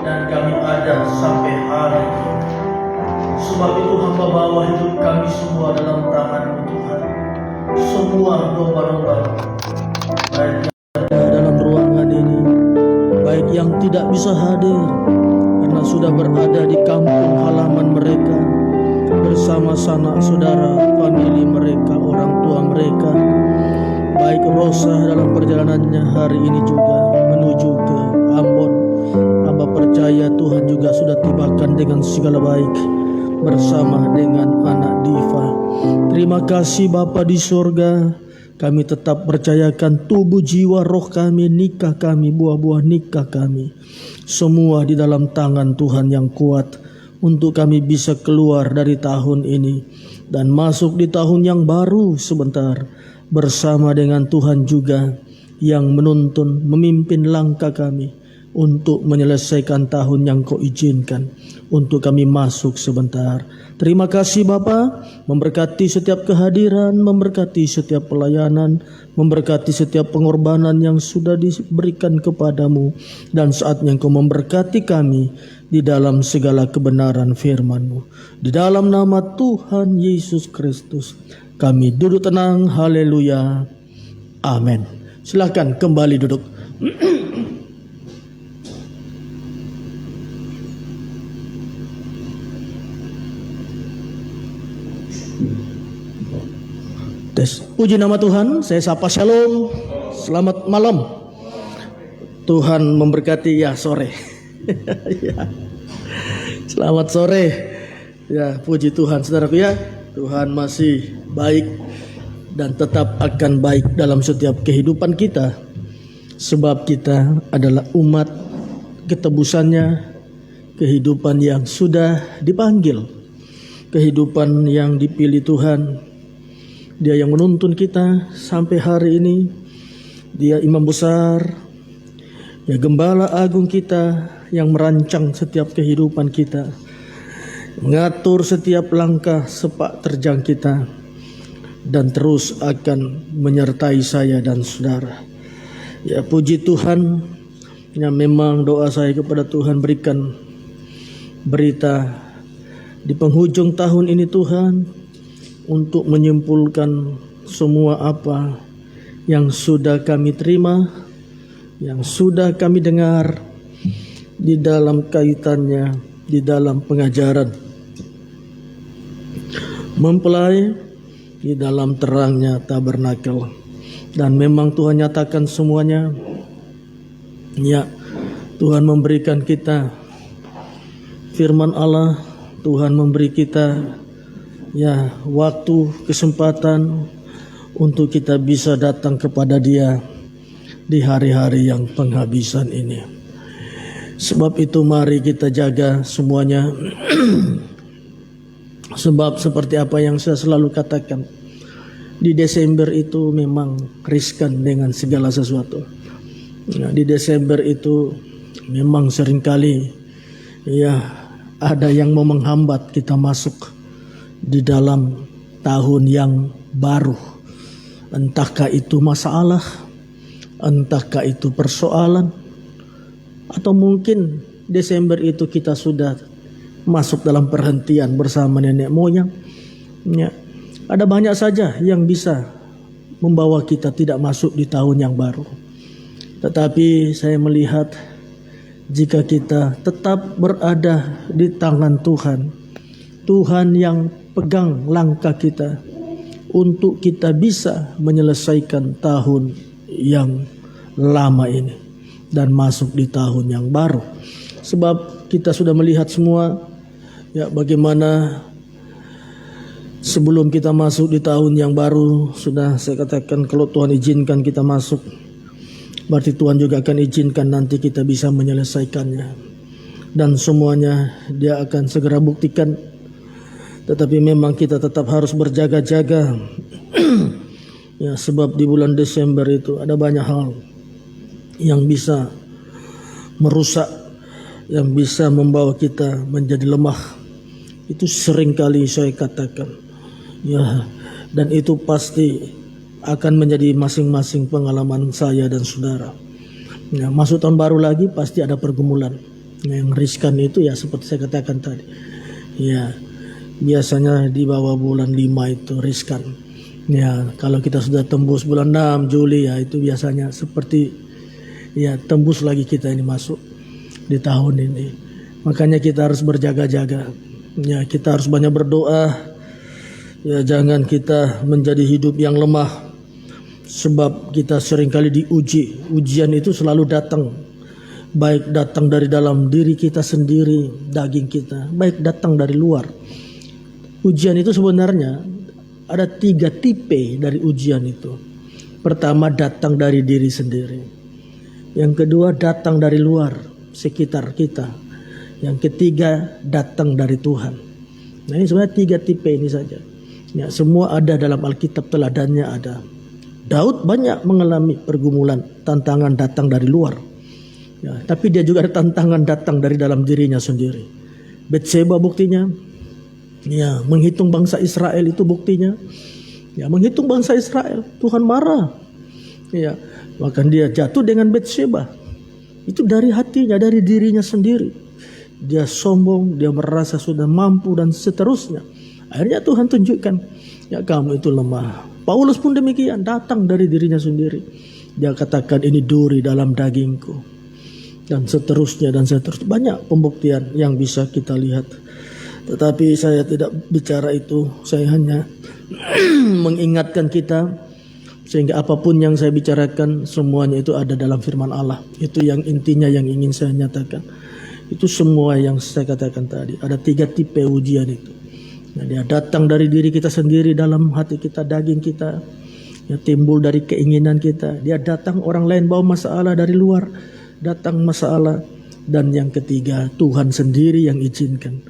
dan kami ada sampai hari ini. Sebab itu hamba bawa hidup kami semua dalam tangan-Mu Tuhan. Semua domba-domba, baik yang ada dalam ruangan ini, baik yang tidak bisa hadir karena sudah berada di kampung halaman mereka bersama sanak saudara, famili mereka, orang tua mereka. Baik Rosa dalam perjalanannya hari ini juga menuju ke Ambon, hamba percaya Tuhan juga sudah tibakan dengan segala baik bersama dengan anak Diva. Terima kasih Bapa di surga. Kami tetap percayakan tubuh, jiwa, roh kami, nikah kami, buah-buah nikah kami, semua di dalam tangan Tuhan yang kuat, untuk kami bisa keluar dari tahun ini dan masuk di tahun yang baru sebentar bersama dengan Tuhan juga yang menuntun, memimpin langkah kami untuk menyelesaikan tahun yang Kau izinkan untuk kami masuk sebentar. Terima kasih Bapa, memberkati setiap kehadiran, memberkati setiap pelayanan, memberkati setiap pengorbanan yang sudah diberikan kepadamu, dan saatnya Engkau memberkati kami di dalam segala kebenaran firman-Mu. Di dalam nama Tuhan Yesus Kristus kami duduk tenang, haleluya, amin. Silakan kembali duduk. Puji nama Tuhan, saya sapa shalom, selamat malam. Tuhan memberkati ya sore. Ya. Selamat sore. Ya, puji Tuhan saudaraku ya. Tuhan masih baik dan tetap akan baik dalam setiap kehidupan kita. Sebab kita adalah umat ketebusannya, kehidupan yang sudah dipanggil, kehidupan yang dipilih Tuhan. Dia yang menuntun kita sampai hari ini. Dia imam besar, ya gembala agung kita yang merancang setiap kehidupan kita, mengatur setiap langkah sepak terjang kita, dan terus akan menyertai saya dan saudara. Ya puji Tuhan, ya memang doa saya kepada Tuhan, berikan berita di penghujung tahun ini Tuhan, untuk menyimpulkan semua apa yang sudah kami terima, yang sudah kami dengar di dalam kaitannya, di dalam pengajaran mempelai di dalam terangnya tabernakel. Dan memang Tuhan nyatakan semuanya. Ya, Tuhan memberikan kita firman Allah, Tuhan memberi kita ya waktu, kesempatan untuk kita bisa datang kepada Dia di hari-hari yang penghabisan ini. Sebab itu mari kita jaga semuanya. Sebab seperti apa yang saya selalu katakan, di Desember itu memang riskan dengan segala sesuatu. Nah, di Desember itu memang seringkali ya ada yang mau menghambat kita masuk di dalam tahun yang baru. Entahkah itu masalah, entahkah itu persoalan, atau mungkin Desember itu kita sudah masuk dalam perhentian bersama nenek moyang. Ya, ada banyak saja yang bisa membawa kita tidak masuk di tahun yang baru. Tetapi saya melihat jika kita tetap berada di tangan Tuhan, Tuhan yang pegang langkah kita untuk kita bisa menyelesaikan tahun yang lama ini dan masuk di tahun yang baru. Sebab kita sudah melihat semua ya bagaimana sebelum kita masuk di tahun yang baru, sudah saya katakan kalau Tuhan izinkan kita masuk, berarti Tuhan juga akan izinkan nanti kita bisa menyelesaikannya. Dan semuanya Dia akan segera buktikan. Tetapi memang kita tetap harus berjaga-jaga. Ya, sebab di bulan Desember itu ada banyak hal yang bisa merusak, yang bisa membawa kita menjadi lemah. Itu seringkali saya katakan. Ya, dan itu pasti akan menjadi masing-masing pengalaman saya dan saudara. Ya, masuk tahun baru lagi pasti ada pergumulan. Yang riskan itu ya seperti saya katakan tadi. Ya, biasanya di bawah bulan 5 itu riskan. Ya, kalau kita sudah tembus bulan 6 Juli ya itu biasanya seperti ya tembus lagi kita ini masuk di tahun ini. Makanya kita harus berjaga-jaga. Ya, kita harus banyak berdoa. Ya, jangan kita menjadi hidup yang lemah. Sebab kita seringkali diuji. Ujian itu selalu datang. Baik datang dari dalam diri kita sendiri, daging kita, baik datang dari luar. Ujian itu sebenarnya ada 3 tipe dari ujian itu. Pertama datang dari diri sendiri. Yang kedua datang dari luar, sekitar kita. Yang ketiga datang dari Tuhan. Nah ini sebenarnya 3 tipe ini saja. Ya, semua ada dalam Alkitab, teladannya ada. Daud banyak mengalami pergumulan, tantangan datang dari luar. Ya, tapi dia juga ada tantangan datang dari dalam dirinya sendiri. Betseba buktinya. Ya, menghitung bangsa Israel itu buktinya. Ya, menghitung bangsa Israel, Tuhan marah. Ya, bahkan dia jatuh dengan Betseba. Itu dari hatinya, dari dirinya sendiri. Dia sombong, dia merasa sudah mampu dan seterusnya. Akhirnya Tuhan tunjukkan, ya kamu itu lemah. Paulus pun demikian, datang dari dirinya sendiri. Dia katakan ini duri dalam dagingku. Dan seterusnya dan seterusnya. Banyak pembuktian yang bisa kita lihat. Tetapi saya tidak bicara itu. Saya hanya mengingatkan kita. Sehingga apapun yang saya bicarakan, semuanya itu ada dalam firman Allah. Itu yang intinya yang ingin saya nyatakan. Itu semua yang saya katakan tadi. Ada 3 tipe ujian itu. Nah, dia datang dari diri kita sendiri, dalam hati kita, daging kita. Ya, timbul dari keinginan kita. Dia datang, orang lain bawa masalah dari luar. Datang masalah. Dan yang ketiga, Tuhan sendiri yang izinkan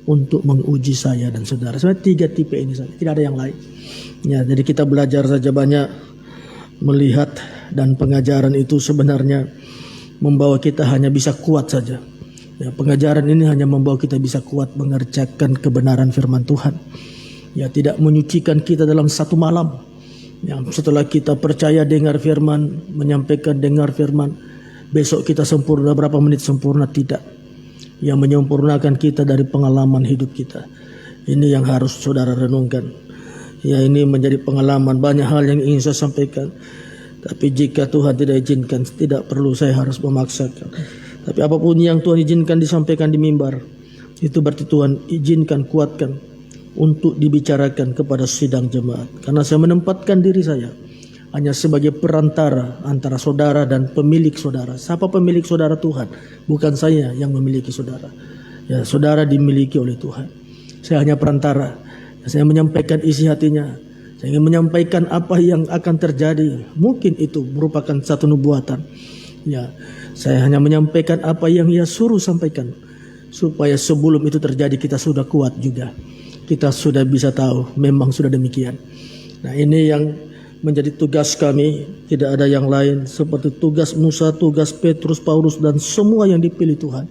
untuk menguji saya dan saudara. Sebenarnya 3 tipe ini saja, tidak ada yang lain. Ya, jadi kita belajar saja banyak melihat, dan pengajaran itu sebenarnya membawa kita hanya bisa kuat saja. Ya, pengajaran ini hanya membawa kita bisa kuat mengerjakan kebenaran firman Tuhan. Ya, tidak menyucikan kita dalam satu malam. Ya, setelah kita percaya dengar firman, menyampaikan dengar firman, besok kita sempurna, berapa menit sempurna, tidak. Yang menyempurnakan kita dari pengalaman hidup kita. Ini yang harus saudara renungkan. Ya, ini menjadi pengalaman, banyak hal yang ingin saya sampaikan. Tapi jika Tuhan tidak izinkan, tidak perlu saya harus memaksakan. Tapi apapun yang Tuhan izinkan disampaikan di mimbar, itu berarti Tuhan izinkan, kuatkan untuk dibicarakan kepada sidang jemaat. Karena saya menempatkan diri saya hanya sebagai perantara antara saudara dan pemilik saudara. Siapa pemilik saudara? Tuhan. Bukan saya yang memiliki saudara. Ya, saudara dimiliki oleh Tuhan. Saya hanya perantara. Saya menyampaikan isi hatinya. Saya ingin menyampaikan apa yang akan terjadi. Mungkin itu merupakan satu nubuatan. Ya, saya hanya menyampaikan apa yang Ia suruh sampaikan. Supaya sebelum itu terjadi kita sudah kuat juga. Kita sudah bisa tahu memang sudah demikian. Nah, ini yang menjadi tugas kami, tidak ada yang lain. Seperti tugas Musa, tugas Petrus, Paulus, dan semua yang dipilih Tuhan.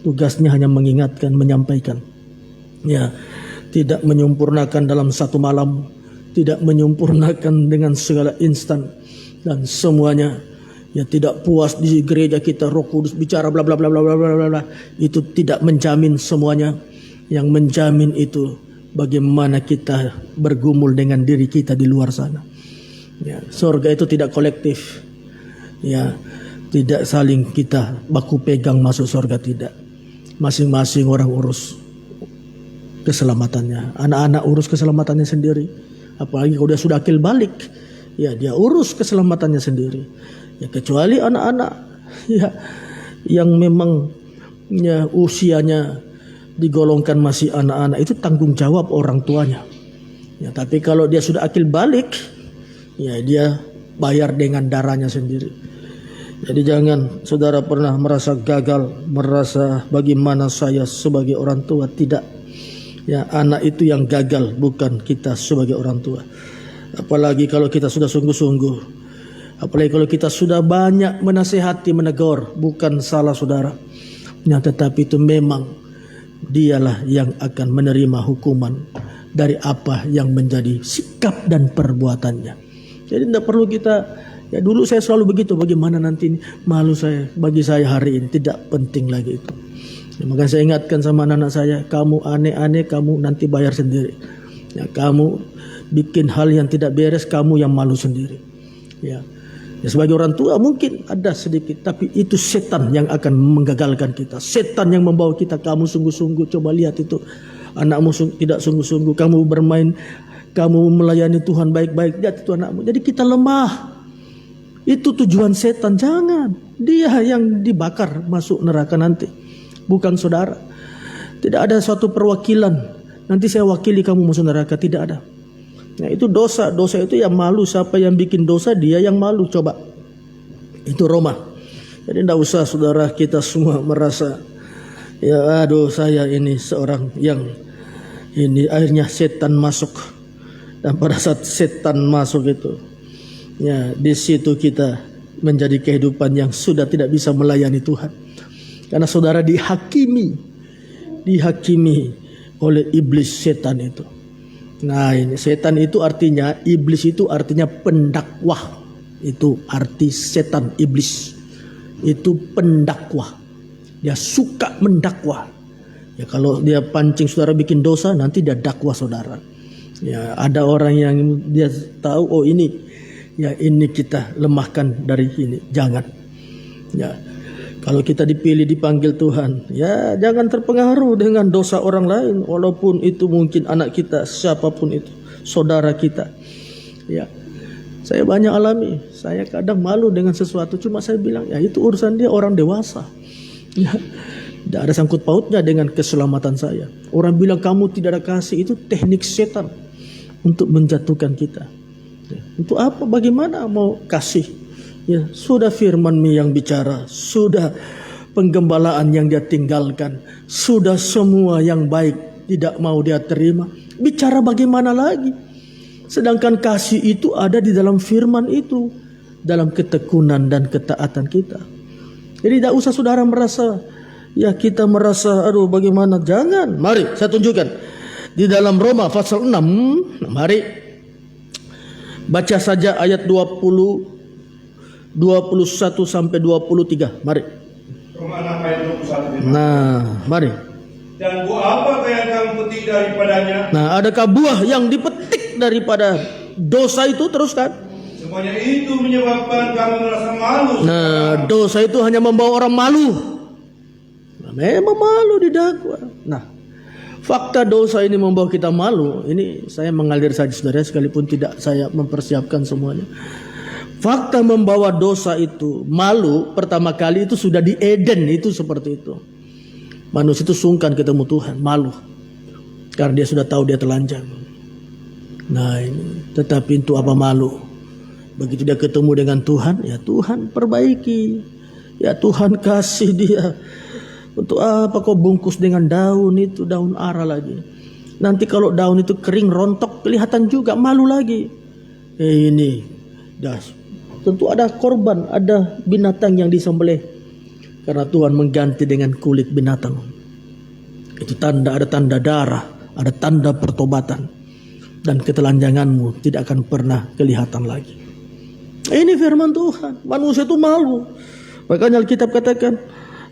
Tugasnya hanya mengingatkan, menyampaikan. Ya, tidak menyempurnakan dalam satu malam, tidak menyempurnakan dengan segala instan, dan semuanya. Ya, tidak puas di gereja kita Roh Kudus bicara bla bla bla bla bla bla bla. Itu tidak menjamin semuanya. Yang menjamin itu bagaimana kita bergumul dengan diri kita di luar sana. Ya, surga itu tidak kolektif. Ya, tidak saling kita baku pegang masuk surga, tidak. Masing-masing orang urus keselamatannya. Anak-anak urus keselamatannya sendiri. Apalagi kalau dia sudah akil balik, ya dia urus keselamatannya sendiri. Ya, kecuali anak-anak ya yang memang ya usianya digolongkan masih anak-anak, itu tanggung jawab orang tuanya. Ya, tapi kalau dia sudah akil balik, ya dia bayar dengan darahnya sendiri. Jadi jangan saudara pernah merasa gagal, merasa bagaimana saya sebagai orang tua. Tidak. Ya, anak itu yang gagal, bukan kita sebagai orang tua. Apalagi kalau kita sudah sungguh-sungguh. Apalagi kalau kita sudah banyak menasihati, menegur, bukan salah saudara. Ya, tetapi itu memang dialah yang akan menerima hukuman dari apa yang menjadi sikap dan perbuatannya. Jadi tidak perlu kita Ya dulu saya selalu begitu, bagaimana nanti malu saya, bagi saya hari ini tidak penting lagi itu. Ya, maka saya ingatkan sama anak-anak saya, kamu aneh-aneh, kamu nanti bayar sendiri. Ya, kamu bikin hal yang tidak beres, kamu yang malu sendiri. Ya, sebagai orang tua mungkin ada sedikit, tapi itu setan yang akan menggagalkan kita. Setan yang membawa kita, kamu sungguh-sungguh, coba lihat itu anakmu tidak sungguh-sungguh, kamu bermain, kamu melayani Tuhan baik-baik, lihat itu anakmu. Jadi kita lemah. Itu tujuan setan, jangan. Dia yang dibakar masuk neraka nanti, bukan saudara. Tidak ada suatu perwakilan, nanti saya wakili kamu masuk neraka, tidak ada. Nah itu dosa, dosa itu yang malu. Siapa yang bikin dosa, dia yang malu. Coba, itu Roma. Jadi tidak usah saudara kita semua merasa, ya aduh saya ini seorang yang ini, akhirnya setan masuk. Dan pada saat setan masuk itu, ya di situ kita menjadi kehidupan yang sudah tidak bisa melayani Tuhan. Karena saudara dihakimi oleh iblis setan itu. Nah ini setan itu artinya, iblis itu artinya pendakwah. Itu arti setan, iblis itu pendakwah. Dia suka mendakwah. Ya kalau dia pancing saudara bikin dosa, nanti dia dakwah saudara. Ya ada orang yang dia tahu, oh ini, ya ini kita lemahkan dari ini, jangan. Ya kalau kita dipilih, dipanggil Tuhan, ya jangan terpengaruh dengan dosa orang lain, walaupun itu mungkin anak kita, siapapun itu, saudara kita. Ya, saya banyak alami, saya kadang malu dengan sesuatu, cuma saya bilang, ya itu urusan dia, orang dewasa. Ya, tidak ada sangkut pautnya dengan keselamatan saya. Orang bilang kamu tidak ada kasih, itu teknik setan untuk menjatuhkan kita. Ya, untuk apa? Bagaimana mau kasih? Ya, sudah firman-Mu yang bicara, sudah penggembalaan yang dia tinggalkan, sudah semua yang baik tidak mau dia terima. Bicara bagaimana lagi? Sedangkan kasih itu ada di dalam firman itu, dalam ketekunan dan ketaatan kita. Jadi tidak usah saudara merasa, ya kita merasa, aduh bagaimana, jangan. Mari saya tunjukkan di dalam Roma pasal 6. Mari baca saja ayat 21 sampai 23. Mari. Roma 6 ayat 21. Nah, mari. Dan buah apa yang kamu petik daripadanya? Nah, adakah buah yang dipetik daripada dosa itu? Teruskan. Semuanya itu menyebabkan kamu merasa malu. Nah, dosa itu hanya membawa orang malu. Nah, memang malu didakwa. Nah, fakta dosa ini membawa kita malu. Ini saya mengalir saja saudara, sekalipun tidak saya mempersiapkan semuanya. Fakta membawa dosa itu malu pertama kali itu sudah di Eden, itu seperti itu. Manusia itu sungkan ketemu Tuhan, malu karena dia sudah tahu dia telanjang. Nah ini, tetapi itu apa malu? Begitu dia ketemu dengan Tuhan, ya Tuhan perbaiki, ya Tuhan kasih dia. Untuk apa kau bungkus dengan daun itu, daun ara lagi? Nanti kalau daun itu kering rontok kelihatan juga, malu lagi. Ini das. Tentu ada korban, ada binatang yang disembelih. Karena Tuhan mengganti dengan kulit binatang. Itu tanda, ada tanda darah, ada tanda pertobatan. Dan ketelanjanganmu tidak akan pernah kelihatan lagi. Ini firman Tuhan. Manusia itu malu. Makanya Alkitab katakan,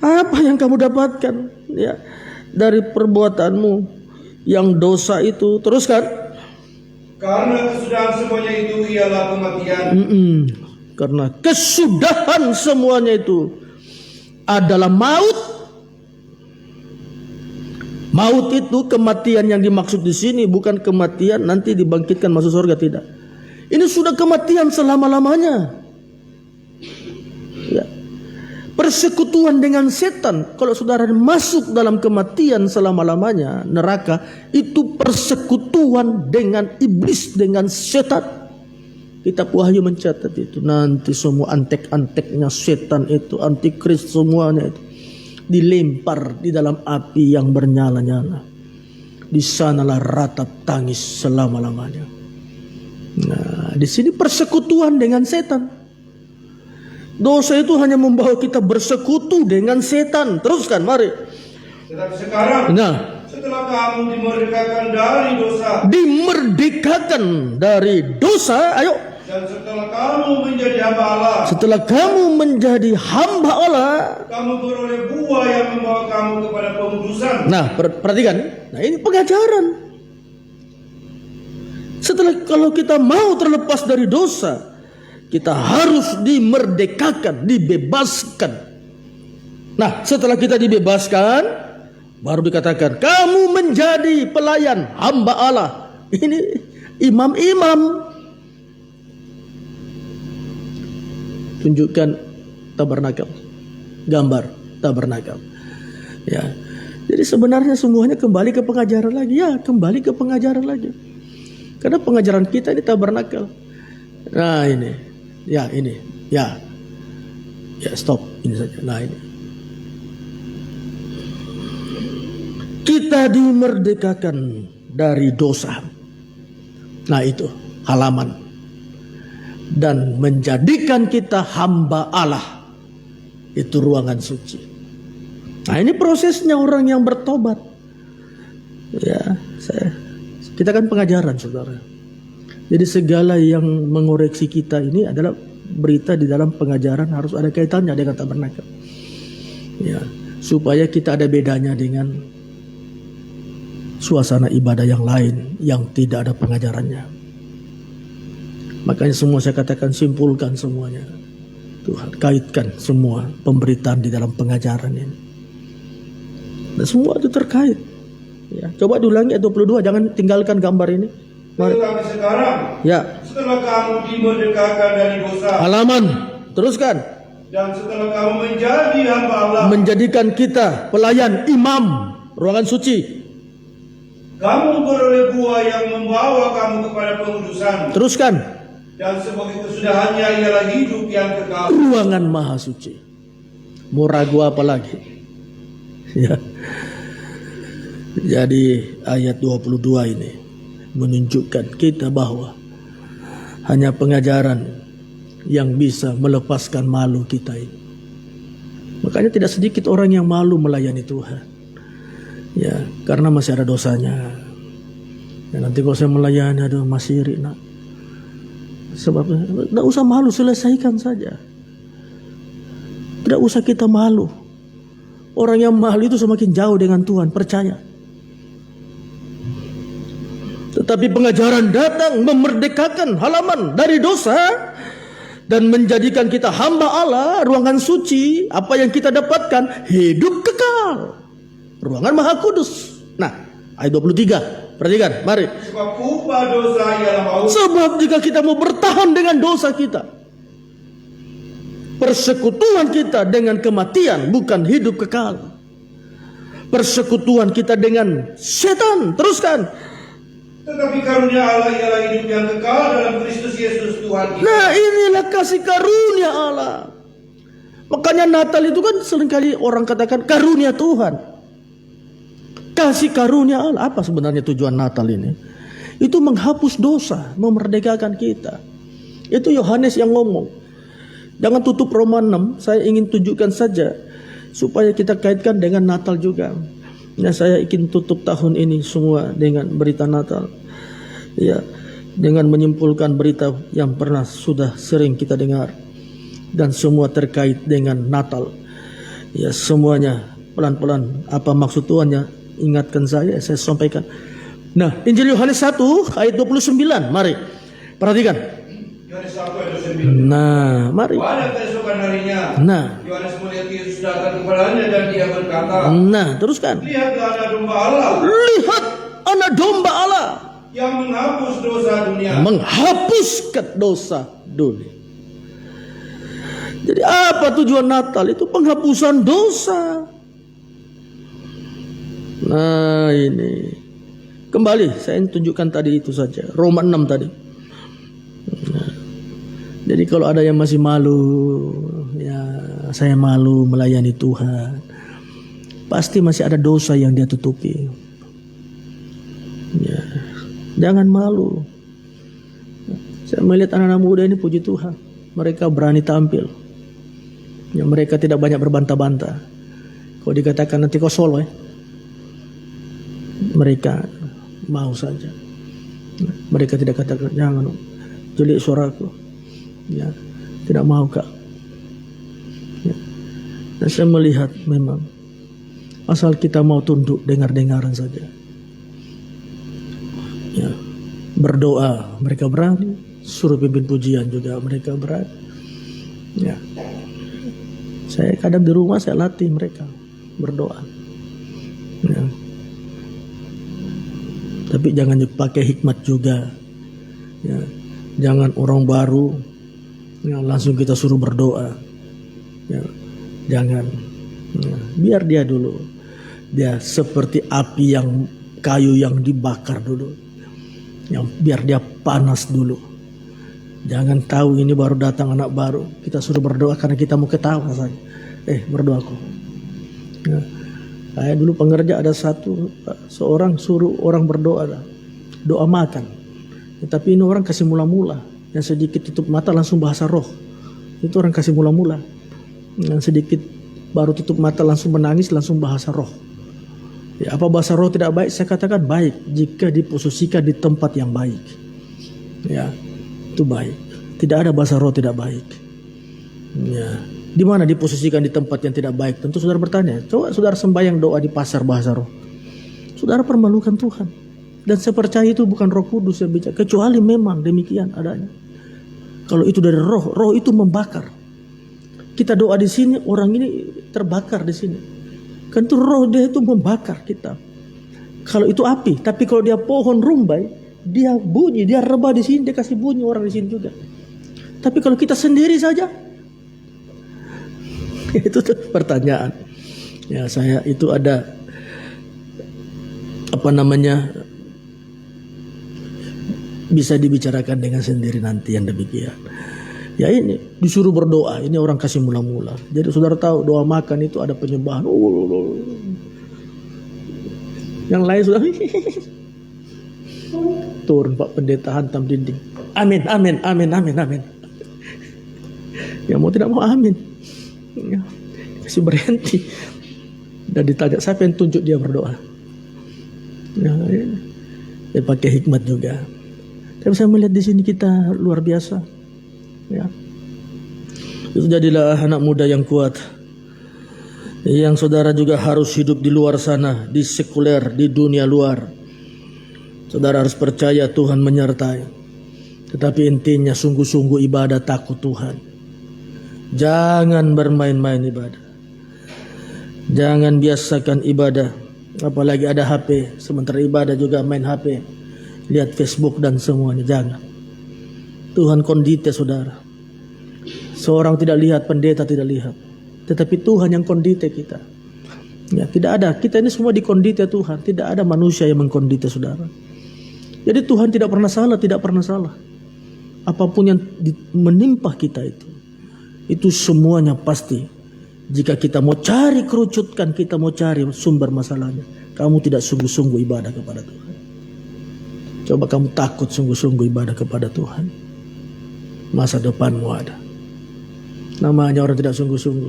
apa yang kamu dapatkan ya dari perbuatanmu yang dosa itu? Teruskan. Karena kesudahan semuanya itu ialah kematian. Karena kesudahan semuanya itu adalah maut. Maut itu kematian yang dimaksud di sini bukan kematian nanti dibangkitkan masuk surga, tidak. Ini sudah kematian selama-lamanya. Ya. Persekutuan dengan setan, kalau saudara masuk dalam kematian selama-lamanya, neraka, itu persekutuan dengan iblis, dengan setan. Kitab Wahyu mencatat itu. Nanti semua antek-anteknya setan itu, antikris semuanya itu dilempar di dalam api yang bernyala-nyala. Di sanalah ratap tangis selama-lamanya. Nah, di sini persekutuan dengan setan. Dosa itu hanya membawa kita bersekutu dengan setan. Teruskan, mari. Tetapi sekarang, setelah kamu dimerdekakan dari dosa. Dimerdekakan dari dosa, ayo. Dan setelah kamu menjadi hamba Allah, Setelah kamu menjadi hamba Allah, kamu beroleh buah yang membawa kamu kepada pengudusan. nah perhatikan, nah ini pengajaran. Kalau kita mau terlepas dari dosa, kita harus dimerdekakan, dibebaskan. Nah, setelah kita dibebaskan, baru dikatakan kamu menjadi pelayan hamba Allah. Ini imam-imam. Tunjukkan tabernakel, gambar tabernakel. Ya, jadi sebenarnya semuanya kembali ke pengajaran lagi. Ya, kembali ke pengajaran lagi. Karena pengajaran kita di tabernakel. Nah ini, ya ini, ya stop ini saja. Nah ini, kita dimerdekakan dari dosa. Nah itu halaman, dan menjadikan kita hamba Allah. Itu ruangan suci. Nah ini prosesnya orang yang bertobat. Ya, kita kan pengajaran, saudara. Jadi segala yang mengoreksi kita ini adalah berita di dalam pengajaran, harus ada kaitannya dengan tabernakel. Ya, supaya kita ada bedanya dengan suasana ibadah yang lain yang tidak ada pengajarannya. Makanya semua saya katakan, simpulkan semuanya. Tuhan kaitkan semua pemberitaan di dalam pengajaran ini. Dan semua itu terkait. Ya, coba diulangi ayat 22, jangan tinggalkan gambar ini. Mari. Tetapi sekarang, Ya. setelah kamu dimerdekakan dari dosa, Halaman, teruskan. dan setelah kamu menjadi hamba Allah, Menjadikan kita pelayan imam ruangan suci. kamu beroleh buah yang membawa kamu kepada pengudusan. Teruskan. Dan sebagai kesudahannya ialah hidup yang kekal. Ruangan maha suci. Mau ragu apa lagi? Ya. Jadi ayat 22 ini menunjukkan kita bahwa hanya pengajaran yang bisa melepaskan malu kita ini. Makanya tidak sedikit orang yang malu melayani Tuhan. Ya, karena masih ada dosanya. Ya, nanti kalau saya melayani, aduh masih iri nak. Sebab tidak usah malu, selesaikan saja. Tidak usah kita malu. Orang yang malu itu semakin jauh dengan Tuhan, percaya. Tetapi pengajaran datang memerdekakan halaman dari dosa dan menjadikan kita hamba Allah, ruangan suci. Apa yang kita dapatkan? Hidup kekal, ruangan maha kudus. Nah, ayat 23, perhatikan, mari. Sebab upah dosa ialah maut. Sebab jika kita mau bertahan dengan dosa kita, persekutuan kita dengan kematian bukan hidup kekal. Persekutuan kita dengan setan, teruskan. Tetapi karunia Allah ialah hidup yang kekal dalam Kristus Yesus Tuhan kita. Nah, inilah kasih karunia Allah. Makanya Natal itu kan seringkali orang katakan karunia Tuhan. Kasih karunia Allah. Apa sebenarnya tujuan Natal ini? Itu menghapus dosa, memerdekakan kita. Itu Yohanes yang ngomong. Jangan tutup Roma 6. Saya ingin tunjukkan saja supaya kita kaitkan dengan Natal juga. Ya, saya ingin tutup tahun ini semua dengan berita Natal. Ya, dengan menyimpulkan berita yang pernah sudah sering kita dengar dan semua terkait dengan Natal. Ya, semuanya pelan-pelan apa maksud Tuhannya, ingatkan saya sampaikan. Nah, Injil Yohanes 1 ayat 29, mari. Perhatikan. Yohanes 1 ayat 29. Nah, mari. Pada keesokan harinya, Nah, Yohanes melihat Yesus datang kepadanya dan dia berkata, nah, teruskan. lihatlah anak domba Allah Lihat anak domba Allah yang menghapus dosa dunia. menghapuskan dosa dunia. Jadi apa tujuan Natal? Itu penghapusan dosa. Nah ini, kembali saya tunjukkan tadi itu saja, Roma 6 tadi. Nah, jadi kalau ada yang masih malu, ya saya malu melayani Tuhan, pasti masih ada dosa yang dia tutupi. Ya, jangan malu. Saya melihat anak-anak muda ini, puji Tuhan, mereka berani tampil. Ya, mereka tidak banyak berbantah-bantah. Kalau dikatakan nanti kau solo ya, mereka mau saja. Mereka tidak katakan jangan. Jelik suaraku. Ya, tidak mau Kak. Ya. Dan saya melihat memang asal kita mau tunduk dengar-dengaran saja. Ya. Berdoa mereka berani, suruh pimpin pujian juga mereka berani. Ya. Saya kadang di rumah saya latih mereka berdoa. Ya. Tapi jangan dipakai hikmat juga. Ya. Jangan orang baru ya, langsung kita suruh berdoa. Ya. Jangan. Ya. Biar dia dulu. Dia seperti api yang kayu yang dibakar dulu. Ya. Biar dia panas dulu. Jangan tahu ini baru datang anak baru. Kita suruh berdoa karena kita mau ketawa saja. Berdoa kok. Ya. Saya dulu pengerja ada seorang suruh orang berdoa, doa makan. Tetapi ini orang kasih mula-mula, yang sedikit tutup mata langsung bahasa roh. Itu orang kasih mula-mula. Yang sedikit baru tutup mata langsung menangis, langsung bahasa roh. Ya, apa bahasa roh tidak baik? Saya katakan baik jika diposisikan di tempat yang baik. Ya, itu baik. Tidak ada bahasa roh tidak baik. Ya. Di mana diposisikan di tempat yang tidak baik? Tentu saudara bertanya. Coba saudara sembahyang doa di pasar bahasa roh. Saudara permalukan Tuhan. Dan saya percaya itu bukan Roh Kudus yang bicara. Kecuali memang demikian adanya. Kalau itu dari roh, roh itu membakar. Kita doa di sini, orang ini terbakar di sini. Kan itu roh dia itu membakar kita. Kalau itu api, tapi kalau dia pohon rumbai, dia bunyi, dia rebah di sini, dia kasih bunyi orang di sini juga. Tapi kalau kita sendiri saja, itu tuh pertanyaan. Ya, saya itu ada bisa dibicarakan dengan sendiri nanti yang demikian. Ya ini disuruh berdoa, ini orang kasih mula-mula. Jadi saudara tahu doa makan itu ada penyembahan. Yang lain sudah turun Pak Pendeta hantam dinding. Amin, amin, amin, amin, amin. Ya mau tidak mau amin. Ya, kasih berhenti dan ditanya siapa yang tunjuk dia berdoa. Ya, dia pakai hikmat juga. Tapi saya melihat di sini kita luar biasa. Ya, itu jadilah anak muda yang kuat. Yang saudara juga harus hidup di luar sana, di sekuler, di dunia luar. Saudara harus percaya Tuhan menyertai. Tetapi intinya sungguh-sungguh ibadah takut Tuhan. Jangan bermain-main ibadah. Jangan biasakan ibadah. Apalagi ada HP. Sementara ibadah juga main HP. Lihat Facebook dan semuanya. Jangan. Tuhan kondite saudara. Seorang tidak lihat, pendeta tidak lihat. Tetapi Tuhan yang kondite kita. Ya, tidak ada. Kita ini semua dikondite Tuhan. Tidak ada manusia yang mengkondite saudara. Jadi Tuhan tidak pernah salah, tidak pernah salah. Apapun yang menimpa kita itu semuanya pasti. Jika kita mau cari kerucutkan, kita mau cari sumber masalahnya, kamu tidak sungguh-sungguh ibadah kepada Tuhan. Coba kamu takut sungguh-sungguh ibadah kepada Tuhan. Masa depanmu ada. Namanya orang tidak sungguh-sungguh.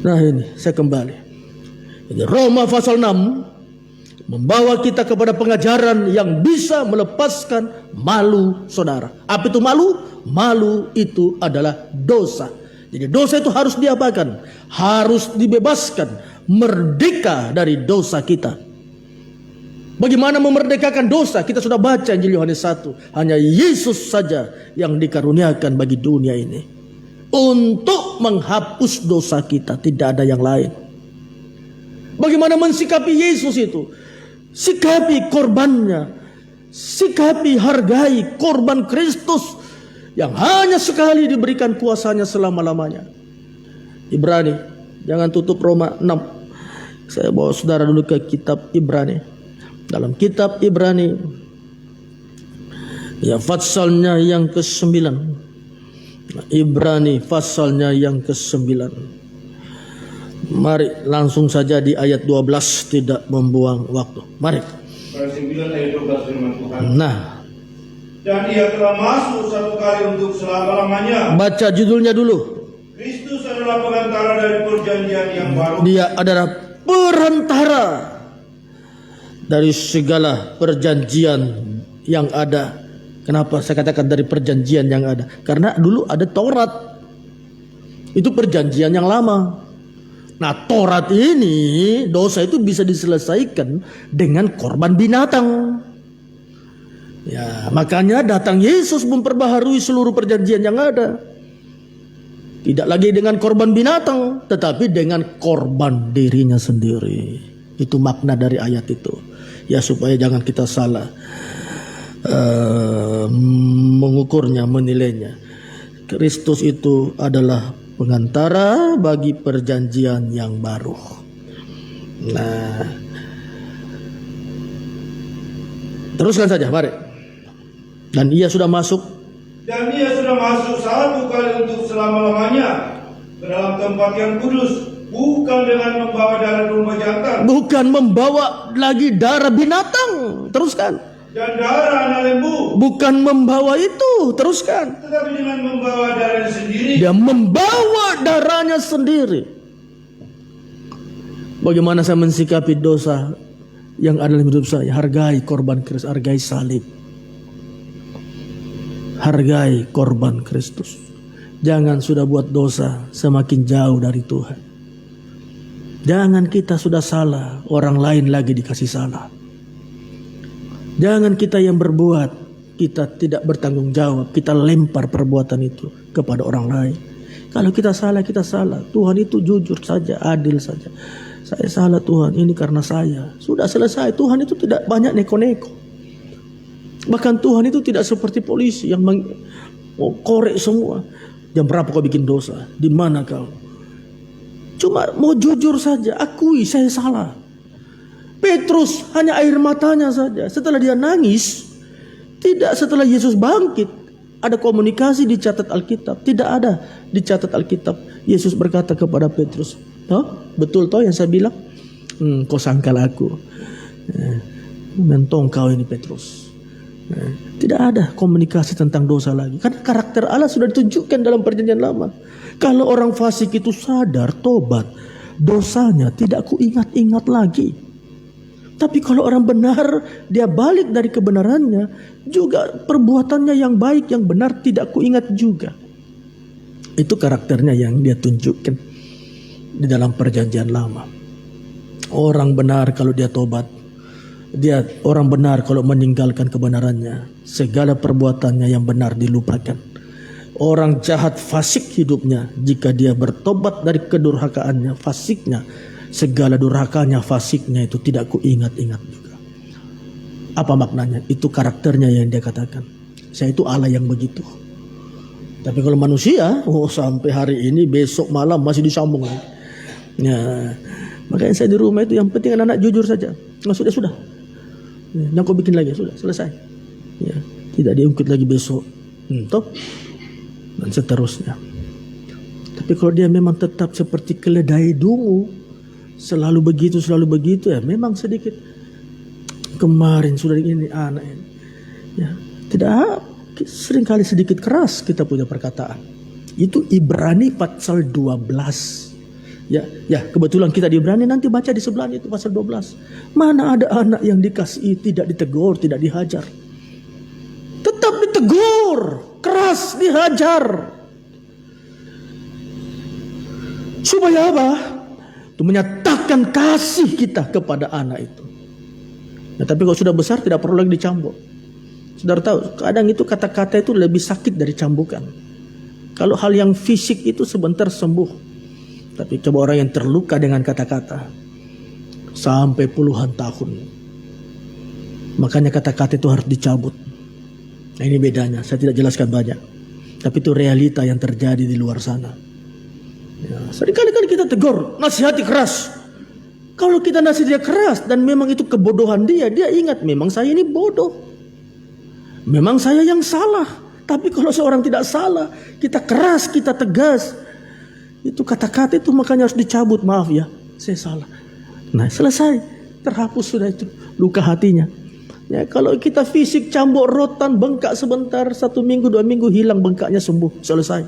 Nah ini, saya kembali. Jadi Roma pasal 6 membawa kita kepada pengajaran yang bisa melepaskan malu saudara. Apa itu malu? Malu itu adalah dosa. Jadi dosa itu harus diapakan? Harus dibebaskan. Merdeka dari dosa kita. Bagaimana memerdekakan dosa? Kita sudah baca Injil Yohanes 1. Hanya Yesus saja yang dikaruniakan bagi dunia ini. Untuk menghapus dosa kita. Tidak ada yang lain. Bagaimana mensikapi Yesus itu? Sikapi korbannya. Sikapi, hargai korban Kristus. Yang hanya sekali diberikan kuasanya selama-lamanya. Ibrani. Jangan tutup Roma 6. Saya bawa saudara dulu ke kitab Ibrani. Dalam kitab Ibrani. Ya pasalnya yang ke-9. Ibrani pasalnya yang ke-9. Mari langsung saja di ayat 12. Tidak membuang waktu. Mari. Ayat 9 ayat 12 firman Tuhan. Nah. Dan ia telah masuk satu kali untuk selama-lamanya. Baca judulnya dulu. Kristus adalah perantara dari perjanjian yang baru. Dia adalah perantara dari segala perjanjian yang ada Kenapa saya katakan dari perjanjian yang ada? Karena dulu ada Taurat. Itu perjanjian yang lama. Nah, Taurat ini, dosa itu bisa diselesaikan dengan korban binatang. Ya, makanya datang Yesus memperbaharui seluruh perjanjian yang ada. Tidak lagi dengan korban binatang, tetapi dengan korban dirinya sendiri. Itu makna dari ayat itu. Ya, supaya jangan kita salah mengukurnya, menilainya. Kristus itu adalah pengantara bagi perjanjian yang baru. Nah, teruskan saja, mari. Dan ia sudah masuk satu kali untuk selama-lamanya ke dalam tempat yang kudus, bukan dengan membawa darah domba jantan, bukan membawa lagi darah binatang. Teruskan. dan darah anak lembu, bukan membawa itu. Teruskan. tetapi dengan membawa darahnya sendiri. Dia membawa darahnya sendiri. Bagaimana saya mensikapi dosa yang ada dalam hidup saya? Hargai korban Kristus, hargai salib, hargai korban Kristus. Jangan sudah buat dosa semakin jauh dari Tuhan. Jangan kita sudah salah, orang lain lagi dikasih salah. Jangan kita yang berbuat, kita tidak bertanggung jawab, kita lempar perbuatan itu kepada orang lain. Kalau kita salah, kita salah. Tuhan itu jujur saja, adil saja. Saya salah Tuhan, ini karena saya. Sudah selesai. Tuhan itu tidak banyak neko-neko. Bahkan Tuhan itu tidak seperti polisi yang mau korek semua. Jam berapa kau bikin dosa? Di mana kau? Cuma mau jujur saja, akui saya salah. Petrus hanya air matanya saja. Setelah dia nangis, tidak setelah Yesus bangkit. Ada komunikasi dicatat Alkitab. Tidak ada dicatat Alkitab. Yesus berkata kepada Petrus, betul toh yang saya bilang? Kau sangkal aku. Mentong kau ini Petrus. Tidak ada komunikasi tentang dosa lagi. Karena karakter Allah sudah ditunjukkan dalam perjanjian lama. Kalau orang fasik itu sadar, tobat, dosanya tidak kuingat-ingat lagi. Tapi kalau orang benar, dia balik dari kebenarannya, juga perbuatannya yang baik, yang benar tidak kuingat juga. Itu karakternya yang dia tunjukkan di dalam perjanjian lama. Orang benar kalau dia tobat, dia orang benar kalau meninggalkan kebenarannya, segala perbuatannya yang benar dilupakan. Orang jahat fasik hidupnya, jika dia bertobat dari kedurhakaannya, fasiknya, segala durhakanya, fasiknya itu tidak kuingat-ingat juga. Apa maknanya? Itu karakternya yang dia katakan. Saya itu Allah yang begitu. Tapi kalau manusia, sampai hari ini, besok malam masih disambung lagi. Ya, makanya saya di rumah itu yang penting anak-anak jujur saja. Sudah. Yang kau bikin lagi, sudah selesai. Ya, tidak diungkit lagi besok. Toh? Dan seterusnya. Tapi kalau dia memang tetap seperti keledai dungu, selalu begitu ya, memang sedikit. Kemarin sudah ini anak ini. Ya, tidak, seringkali sedikit keras kita punya perkataan. Itu Ibrani pasal 12. Ya, kebetulan kita di Ibrani, nanti baca di sebelahnya itu pasal 12. Mana ada anak yang dikasihi tidak ditegur, tidak dihajar. Tetap ditegur, keras dihajar. Supaya apa? Itu menyatakan kasih kita kepada anak itu. Nah, tapi kalau sudah besar tidak perlu lagi dicambuk. Saudara tahu, kadang itu kata-kata itu lebih sakit dari cambukan. Kalau hal yang fisik itu sebentar sembuh. Tapi coba orang yang terluka dengan kata-kata sampai puluhan tahun. Makanya kata-kata itu harus dicabut. Nah, ini bedanya, saya tidak jelaskan banyak. Tapi itu realita yang terjadi di luar sana. Ya, seringkali kita tegur, nasihati keras. Kalau kita nasihat dia keras dan memang itu kebodohan dia ingat memang saya ini bodoh. Memang saya yang salah. Tapi kalau seorang tidak salah, kita keras, kita tegas. Itu kata-kata itu makanya harus dicabut. Maaf ya, saya salah. Nah, selesai. Terhapus sudah itu luka hatinya. Ya, kalau kita fisik cambuk rotan, bengkak sebentar, 1 minggu, 2 minggu hilang bengkaknya, sembuh, selesai.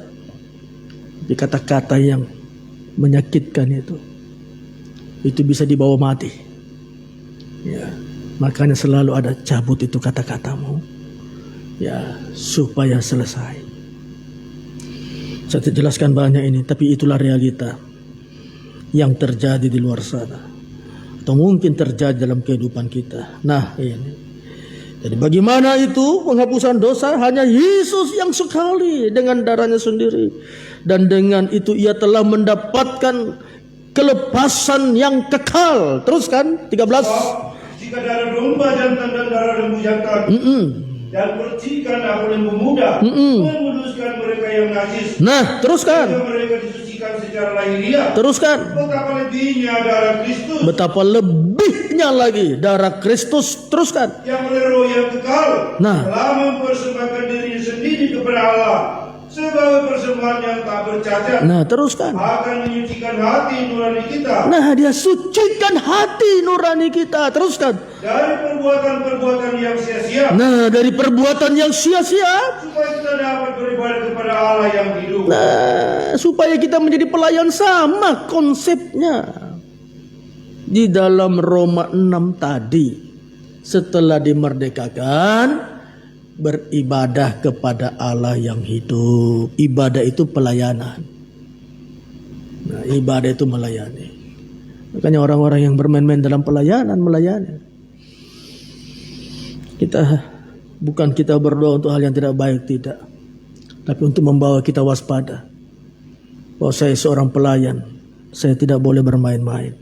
Di kata-kata yang menyakitkan itu bisa dibawa mati. Ya, makanya selalu ada cabut itu kata-katamu. Ya, supaya selesai. Saya tidak jelaskan banyak ini, tapi itulah realita yang terjadi di luar sana, atau mungkin terjadi dalam kehidupan kita. Nah, ini. Jadi bagaimana itu penghapusan dosa? Hanya Yesus yang sekali dengan darahnya sendiri. Dan dengan itu ia telah mendapatkan kelepasan yang kekal. Teruskan 13. Jika darah domba jantan dan darah lembu jantan dan percikan aku lembu muda menguduskan mereka yang najis. Nah, teruskan. Jika mereka disucikan secara lahiriah. Teruskan. Betapa lebihnya darah Kristus. Betapa lebihnya lagi darah Kristus. Teruskan. Yang meneroh yang kekal. Nah. Telah mempersembahkan dirinya sendiri kepada Allah sebagai persembahan yang tak bercacat. Nah, teruskan. Akan menyucikan hati nurani kita. Nah, dia sucikan hati nurani kita. Teruskan. Dari perbuatan-perbuatan yang sia-sia. Nah, dari perbuatan yang sia-sia. Supaya kita dapat beribadah kepada Allah yang hidup. Nah, supaya kita menjadi pelayan, sama konsepnya. Di dalam Roma 6 tadi, setelah dimerdekakan, beribadah kepada Allah yang hidup. Ibadah itu pelayanan. Nah, ibadah itu melayani. Makanya orang-orang yang bermain-main dalam pelayanan, melayani. Bukan kita berdoa untuk hal yang tidak baik, tidak. Tapi untuk membawa kita waspada. Bahwa saya seorang pelayan, saya tidak boleh bermain-main.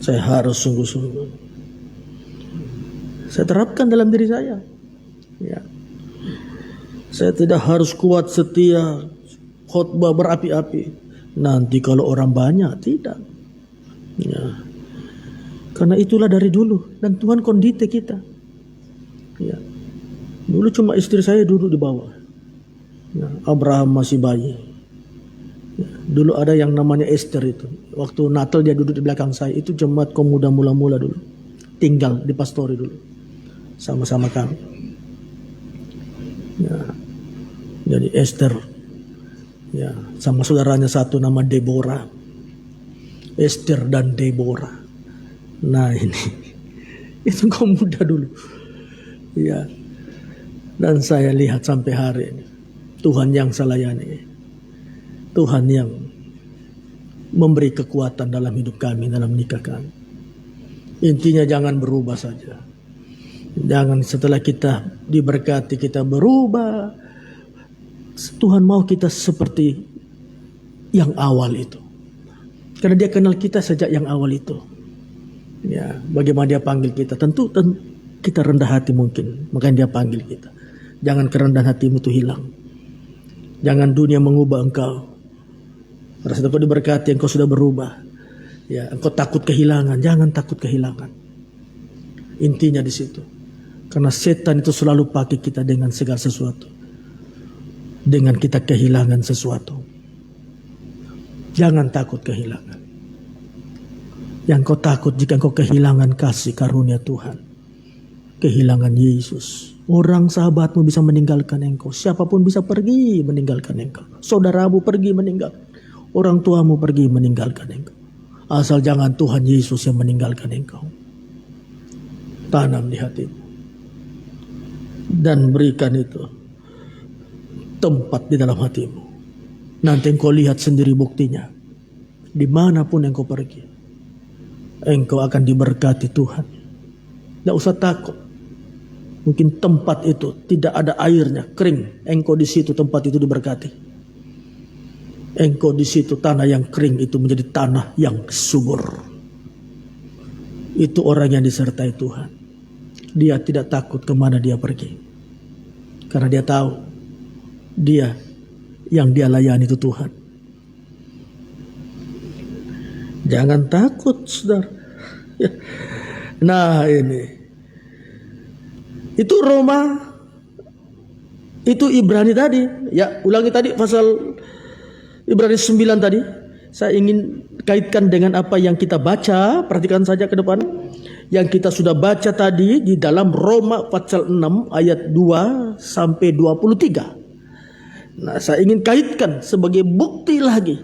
Saya harus sungguh-sungguh. Saya terapkan dalam diri saya. Ya. Saya tidak harus kuat setia, khotbah berapi-api. Nanti kalau orang banyak, tidak. Ya. Karena itulah dari dulu. Dan Tuhan kondite kita. Ya. Dulu cuma istri saya duduk di bawah. Ya. Abraham masih bayi. Ya. Dulu ada yang namanya Esther itu. Waktu Natal dia duduk di belakang saya. Itu jemaat kaum muda mula-mula dulu. Tinggal di pastori dulu. Sama-sama kami. Ya. Jadi Esther. Ya. Sama saudaranya satu nama Deborah. Esther dan Deborah. Nah ini. Itu kaum muda dulu. Ya. Dan saya lihat sampai hari ini. Tuhan yang saya layani. Tuhan yang memberi kekuatan dalam hidup kami, dalam nikah kami. Intinya jangan berubah saja. Jangan setelah kita diberkati kita berubah. Tuhan mau kita seperti yang awal itu. Karena dia kenal kita sejak yang awal itu. Ya, bagaimana dia panggil kita? Tentu kita rendah hati mungkin. Makanya dia panggil kita. Jangan kerendahan hatimu itu hilang. Jangan dunia mengubah engkau. Rasa engkau diberkati, engkau sudah berubah. Ya, engkau takut kehilangan. Jangan takut kehilangan. Intinya di situ. Karena setan itu selalu pakai kita dengan segala sesuatu. Dengan kita kehilangan sesuatu. Jangan takut kehilangan. Yang kau takut jika kau kehilangan kasih karunia Tuhan. Kehilangan Yesus. Orang sahabatmu bisa meninggalkan engkau. Siapapun bisa pergi meninggalkan engkau. Saudaramu pergi meninggal. Orang tuamu pergi meninggalkan engkau. Asal jangan Tuhan Yesus yang meninggalkan engkau. Tanam di hatimu. Dan berikan itu tempat di dalam hatimu. Nanti engkau lihat sendiri buktinya. Dimanapun engkau pergi, engkau akan diberkati Tuhan. Tidak usah takut. Mungkin tempat itu tidak ada airnya, kering. Engkau di situ tempat itu diberkati. Engkau di situ tanah yang kering itu menjadi tanah yang subur. Itu orang yang disertai Tuhan. Dia tidak takut kemana dia pergi. Karena dia tahu dia yang dia layani itu Tuhan. Jangan takut, saudara. Nah ini. Itu Roma. Itu Ibrani tadi. Ya ulangi tadi pasal Ibrani 9 tadi. Saya ingin kaitkan dengan apa yang kita baca. Perhatikan saja ke depan. Yang kita sudah baca tadi di dalam Roma pasal 6 ayat 2 sampai 23. Nah, saya ingin kaitkan sebagai bukti lagi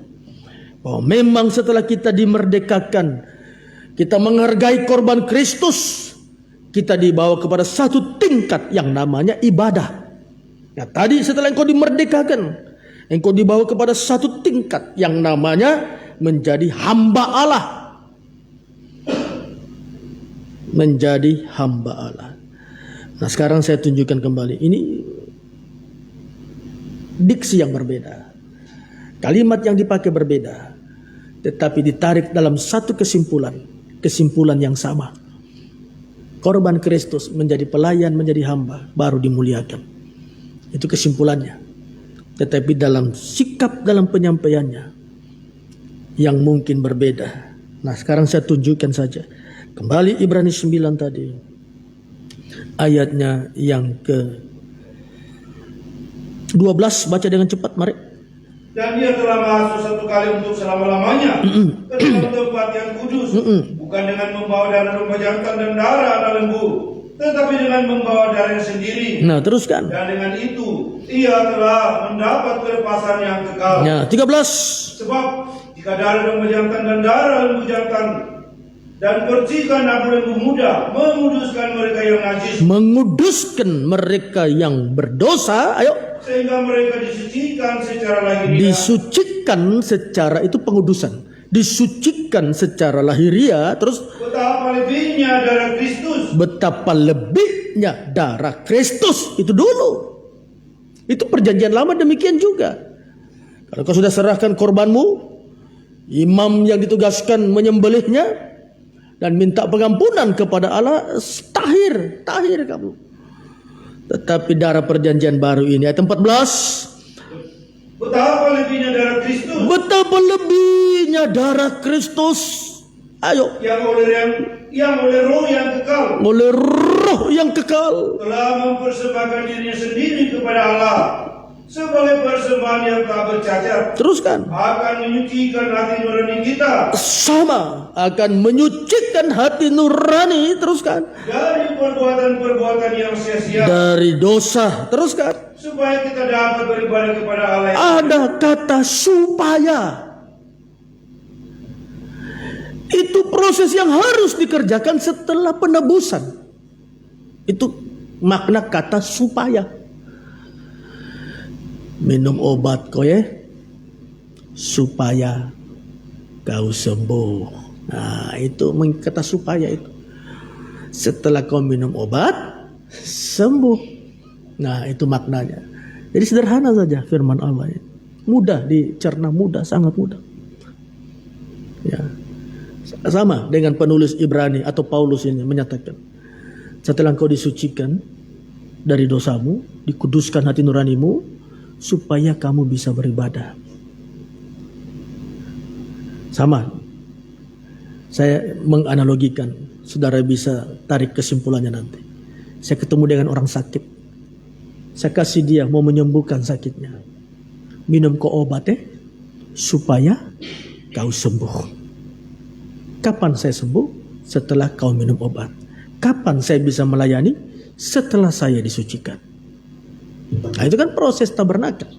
bahwa memang setelah kita dimerdekakan, kita menghargai korban Kristus, kita dibawa kepada satu tingkat yang namanya ibadah. Nah, tadi setelah engkau dimerdekakan, engkau dibawa kepada satu tingkat yang namanya menjadi hamba Allah. Menjadi hamba Allah. Nah, sekarang saya tunjukkan kembali. Ini diksi yang berbeda. Kalimat yang dipakai berbeda, tetapi ditarik dalam satu kesimpulan yang sama. Korban Kristus menjadi pelayan, menjadi hamba, baru dimuliakan. Itu kesimpulannya. Tetapi dalam sikap, dalam penyampaiannya yang mungkin berbeda. Nah, sekarang saya tunjukkan saja. Kembali Ibrani 9 tadi. Ayatnya yang ke 12, baca dengan cepat, mari. Dan dia telah masuk satu kali untuk selama-lamanya ke dalam tempat yang kudus, bukan dengan membawa darah domba jantan dan darah anak lembu, tetapi dengan membawa darah sendiri. Nah, teruskan. Dan dengan itu ia telah mendapat kelepasan yang kekal. Nah, 13. Sebab jika darah domba jantan dan darah lembu jantan dan percikan abu lembu muda menguduskan mereka yang najis, Menguduskan mereka yang berdosa, ayo. sehingga mereka disucikan secara lahiriah. Disucikan secara, itu pengudusan. Disucikan secara lahiriah. Terus Betapa lebihnya darah Kristus. betapa lebihnya darah Kristus. Itu dulu. Itu perjanjian lama demikian juga. Kalau kau sudah serahkan korbanmu, imam yang ditugaskan menyembelihnya dan minta pengampunan kepada Allah, tahir kamu. Tetapi darah perjanjian baru ini, ayat 14. Betapa lebihnya darah Kristus. Betapa lebihnya darah Kristus. Ayo. Yang oleh roh yang kekal Oleh roh yang kekal telah mempersembahkan dirinya sendiri kepada Allah sebagai persembahan yang tak bercacat. Teruskan. Akan menyucikan hati nurani kita Sama, akan menyucikan hati nurani. Teruskan. dari perbuatan-perbuatan yang sia-sia, Dari dosa. Teruskan. supaya kita dapat beribadah kepada Allah yang Ada kata supaya. Itu proses yang harus dikerjakan setelah penebusan. Itu makna kata supaya. Minum obat kau ya, supaya kau sembuh. Nah, itu kata supaya itu. Setelah kau minum obat, sembuh. Nah, itu maknanya. Jadi sederhana saja firman Allah ini. Mudah dicerna, mudah, sangat mudah. Ya. Sama dengan penulis Ibrani atau Paulus ini menyatakan, setelah kau disucikan dari dosamu, dikuduskan hati nuranimu, supaya kamu bisa beribadah. Sama. Saya menganalogikan, saudara bisa tarik kesimpulannya nanti. Saya ketemu dengan orang sakit. Saya kasih dia mau menyembuhkan sakitnya. Minum kau obat supaya kau sembuh. Kapan saya sembuh? Setelah kau minum obat. Kapan saya bisa melayani? Setelah saya disucikan. Nah, itu kan proses tabernakel.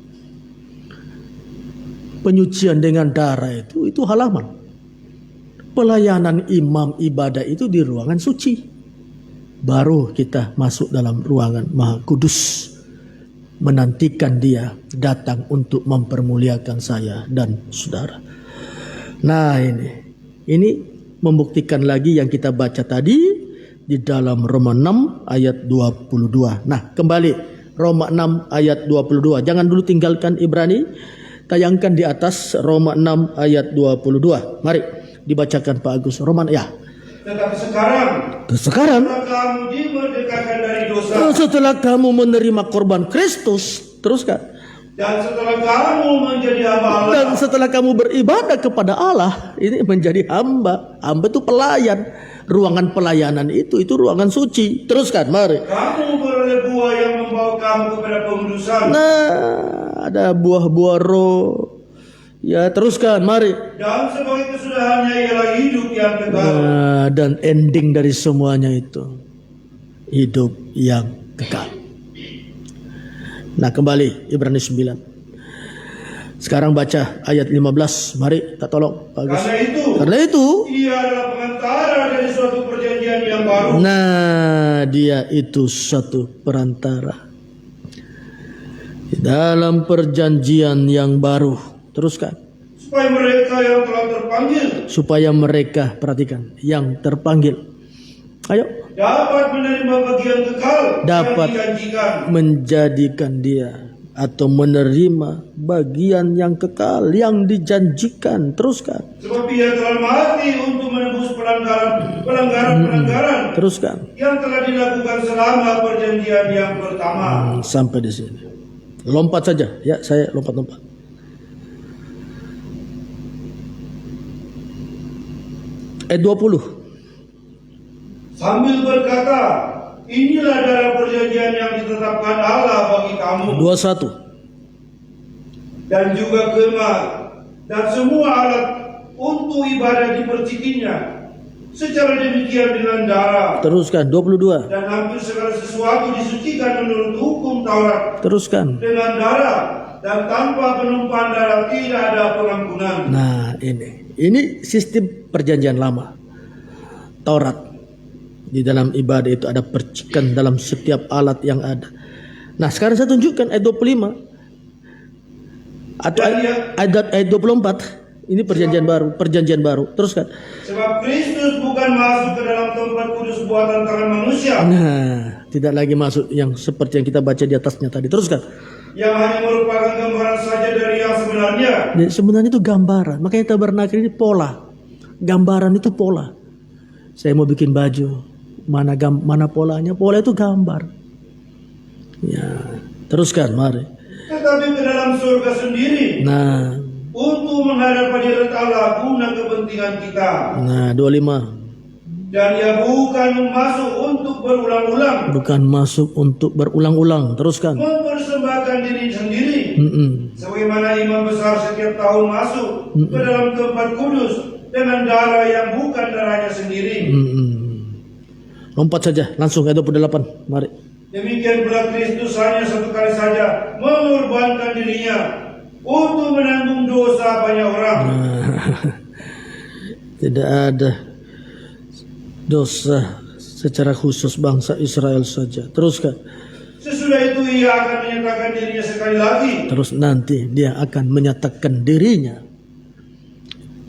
Penyucian dengan darah itu halaman. Pelayanan imam ibadah itu di ruangan suci. Baru kita masuk dalam ruangan Maha Kudus. Menantikan dia datang untuk mempermuliakan saya dan saudara. Nah, ini membuktikan lagi yang kita baca tadi di dalam Roma 6 ayat 22. Nah, kembali Roma 6 ayat 22. Jangan dulu tinggalkan Ibrani. Tayangkan di atas Roma 6 ayat 22. Mari dibacakan Pak Agus. Roma ya. Tetapi sekarang setelah kamu dimerdekakan dari dosa, setelah kamu menerima korban Kristus, teruskan. dan setelah kamu menjadi hamba Allah, Dan setelah kamu beribadah kepada Allah, ini menjadi hamba. Hamba itu pelayan. Ruangan pelayanan itu ruangan suci. Teruskan, mari. kamu beroleh buah yang membawa kamu kepada pengudusan. Nah, ada buah-buah roh. Ya, teruskan, mari. Dan sebagai kesudahannya ialah hidup yang kekal. Nah, dan ending dari semuanya itu hidup yang kekal. Nah, kembali Ibrani 9. Sekarang baca ayat 15. Mari kita tolong Pak Agus. Karena itu, Ia adalah pengantara dari suatu perjanjian yang baru. Nah, dia itu satu perantara di dalam perjanjian yang baru. Teruskan. Supaya mereka perhatikan, yang terpanggil. Ayo. Dapat menerima bagian kekal. Dapat menjadikan dia atau menerima bagian yang kekal yang dijanjikan. Teruskan. Sebab ia telah mati untuk menebus pelanggaran-pelanggaran. Teruskan. Yang telah dilakukan selama perjanjian yang pertama. Sampai di sini. Lompat saja, ya saya lompat-lompat. Ayat 20. Sambil berkata, inilah darah perjanjian yang ditetapkan Allah bagi kamu. 21. Dan juga kemah dan semua alat untuk ibadah dipercikinnya. Secara demikian dengan darah. Teruskan. 22. Dan hampir segala sesuatu disucikan menurut hukum Taurat. Teruskan. Dengan darah. Dan tanpa penumpahan darah tidak ada pengampunan. Nah, ini sistem perjanjian lama. Taurat. Di dalam ibadah itu ada percikan dalam setiap alat yang ada. Nah, sekarang saya tunjukkan ayat 25 atau ayat 24. Ini perjanjian baru. Teruskan. Sebab Kristus bukan masuk ke dalam tempat kudus buatan tangan manusia. Nah, tidak lagi masuk yang seperti yang kita baca di atasnya tadi. Teruskan. Yang hanya merupakan gambaran saja dari yang sebenarnya. Sebenarnya itu gambaran. Makanya tabernakel ini pola. Gambaran itu pola. Saya mau bikin baju. Mana polanya? Pola itu gambar. Ya, teruskan, mari. Tetapi ke dalam surga sendiri. Nah, untuk menghadap hadirat Allah guna kepentingan kita. Nah, 25. Dan ia bukan masuk untuk berulang-ulang. Bukan masuk untuk berulang-ulang. Teruskan. Mempersembahkan diri sendiri. Sebagaimana imam besar setiap tahun masuk ke dalam tempat kudus dengan darah yang bukan darahnya sendiri. Lompat saja, langsung ayat 28. Mari. Demikian pula Kristus hanya satu kali saja mengorbankan dirinya untuk menanggung dosa banyak orang. Tidak ada dosa secara khusus bangsa Israel saja. Teruskan. Sesudah itu ia akan menyatakan dirinya sekali lagi. Terus nanti dia akan menyatakan dirinya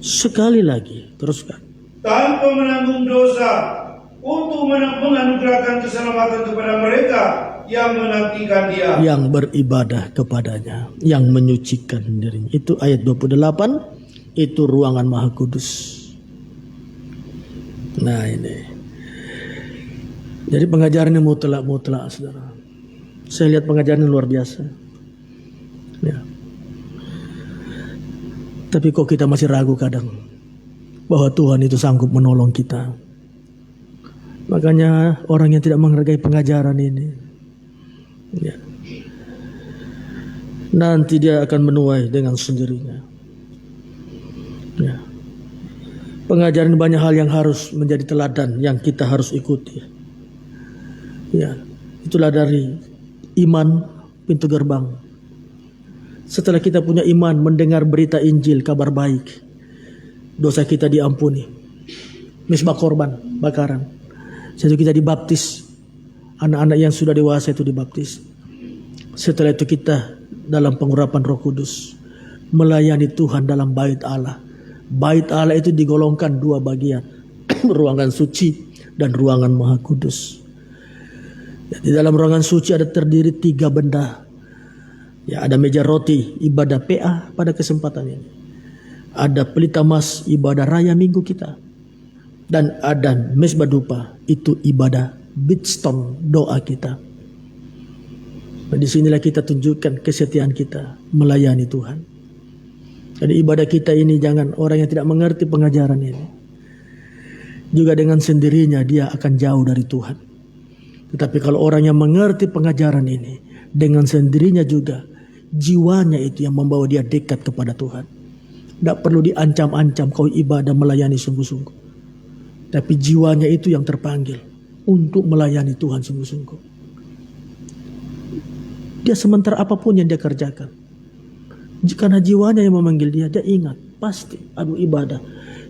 sekali lagi. Teruskan. Tanpa menanggung dosa, untuk menganugerahkan keselamatan kepada mereka yang menantikan dia. Yang beribadah kepadanya, yang menyucikan dirinya. Itu ayat 28. Itu ruangan Maha Kudus. Nah, ini. Jadi pengajarannya mutlak, saudara. Saya lihat pengajarannya luar biasa. Ya. Tapi kok kita masih ragu kadang bahwa Tuhan itu sanggup menolong kita. Makanya orang yang tidak menghargai pengajaran ini, ya, nanti dia akan menuai dengan sendirinya. Ya. Pengajaran banyak hal yang harus menjadi teladan yang kita harus ikuti. Ya, itulah dari iman pintu gerbang. Setelah kita punya iman, mendengar berita Injil, kabar baik, dosa kita diampuni. Misbah korban, bakaran. Setelah kita dibaptis, anak-anak yang sudah dewasa itu dibaptis. Setelah itu kita dalam pengurapan Roh Kudus, melayani Tuhan dalam bait Allah. Bait Allah itu digolongkan dua bagian, ruangan suci dan ruangan Maha Kudus. Ya, di dalam ruangan suci ada terdiri 3 benda. Ya, ada meja roti, ibadah PA pada kesempatan ini. Ada pelita emas, ibadah raya minggu kita. Dan ada mesbah dupa, itu ibadah bidstone, doa kita. Nah, disinilah kita tunjukkan kesetiaan kita melayani Tuhan. Jadi ibadah kita ini jangan orang yang tidak mengerti pengajaran ini. Juga dengan sendirinya dia akan jauh dari Tuhan. Tetapi kalau orang yang mengerti pengajaran ini, dengan sendirinya juga jiwanya itu yang membawa dia dekat kepada Tuhan. Tidak perlu diancam-ancam kau ibadah melayani sungguh-sungguh. Tapi jiwanya itu yang terpanggil untuk melayani Tuhan sungguh-sungguh. Dia sementara apapun yang dia kerjakan, Karena jiwanya yang memanggil dia, dia ingat pasti ibadah.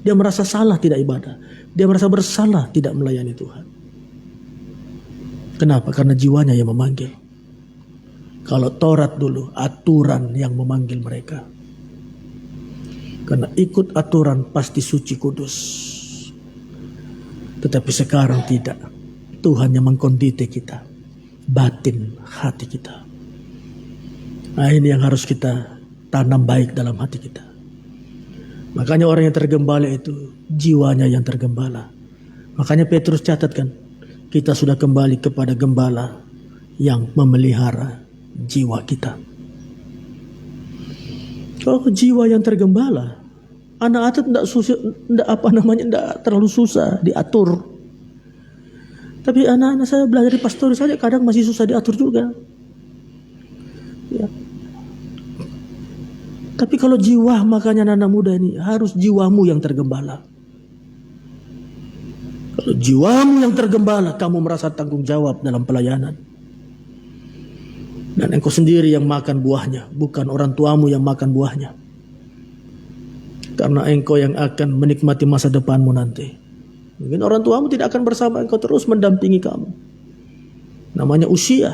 Dia merasa salah tidak ibadah. Dia merasa bersalah tidak melayani Tuhan. Kenapa? Karena jiwanya yang memanggil. Kalau Taurat dulu, aturan yang memanggil mereka. Karena ikut aturan pasti suci kudus. Tetapi sekarang tidak. Tuhan yang mengkondite kita. Batin hati kita. Nah, ini yang harus kita tanam baik dalam hati kita. Makanya orang yang tergembala itu jiwanya yang tergembala. Makanya Petrus catatkan, kita sudah kembali kepada gembala yang memelihara jiwa kita. Kalau jiwa yang tergembala, anak atlet tidak terlalu susah diatur. Tapi anak-anak saya belajar di pastori saja kadang masih susah diatur juga. Ya. Tapi kalau jiwa, makanya anak muda ini harus jiwamu yang tergembala. Kalau jiwamu yang tergembala, kamu merasa tanggung jawab dalam pelayanan. Dan engkau sendiri yang makan buahnya, bukan orang tuamu yang makan buahnya. Karena engkau yang akan menikmati masa depanmu nanti. Mungkin orang tuamu tidak akan bersama engkau terus mendampingi kamu. Namanya usia.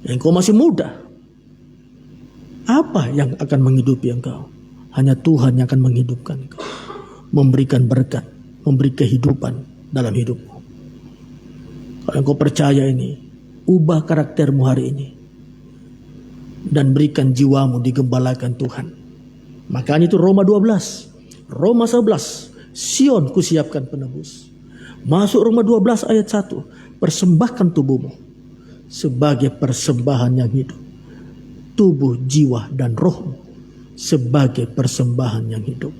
Engkau masih muda. Apa yang akan menghidupi engkau? Hanya Tuhan yang akan menghidupkan engkau. Memberikan berkat, memberi kehidupan dalam hidupmu. Kalau engkau percaya ini, ubah karaktermu hari ini. Dan berikan jiwamu digembalakan Tuhan. Makanya itu Roma 12. Roma 11. Sion kusiapkan penebus. Masuk Roma 12 ayat 1. Persembahkan tubuhmu sebagai persembahan yang hidup. Tubuh, jiwa, dan rohmu sebagai persembahan yang hidup.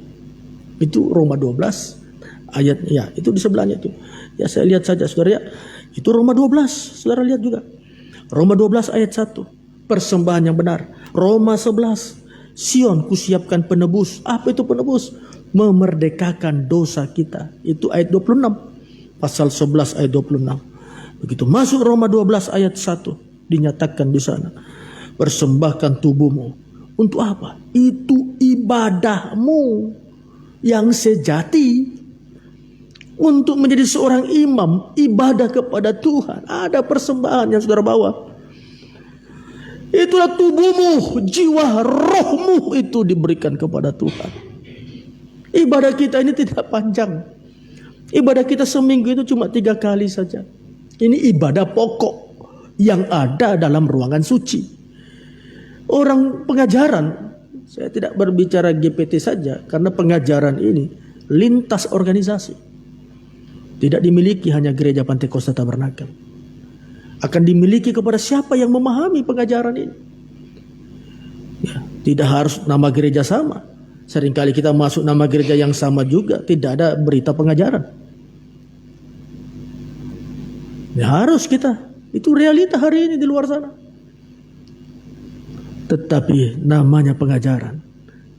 Itu Roma 12 ayat, ya itu di sebelahnya itu. Ya saya lihat saja saudara ya. Itu Roma 12, saudara lihat juga. Roma 12 ayat 1, persembahan yang benar. Roma 11, Sion kusiapkan penebus. Apa itu penebus? Memerdekakan dosa kita. Itu ayat 26. Pasal 11 ayat 26. Begitu masuk Roma 12 ayat 1, dinyatakan di sana. Persembahkan tubuhmu. Untuk apa? Itu ibadahmu yang sejati. Untuk menjadi seorang imam, ibadah kepada Tuhan. Ada persembahan yang saudara bawa. Itulah tubuhmu, jiwa, rohmu itu diberikan kepada Tuhan. Ibadah kita ini tidak panjang. Ibadah kita seminggu itu cuma 3 kali saja. Ini ibadah pokok yang ada dalam ruangan suci. Orang pengajaran, saya tidak berbicara GPT saja, karena pengajaran ini lintas organisasi. Tidak dimiliki hanya gereja Pantekosta Tabernakel. Akan dimiliki kepada siapa yang memahami pengajaran ini. Ya, tidak harus nama gereja sama. Seringkali kita masuk nama gereja yang sama juga, tidak ada berita pengajaran. Ya harus kita, itu realita hari ini di luar sana. Tetapi namanya pengajaran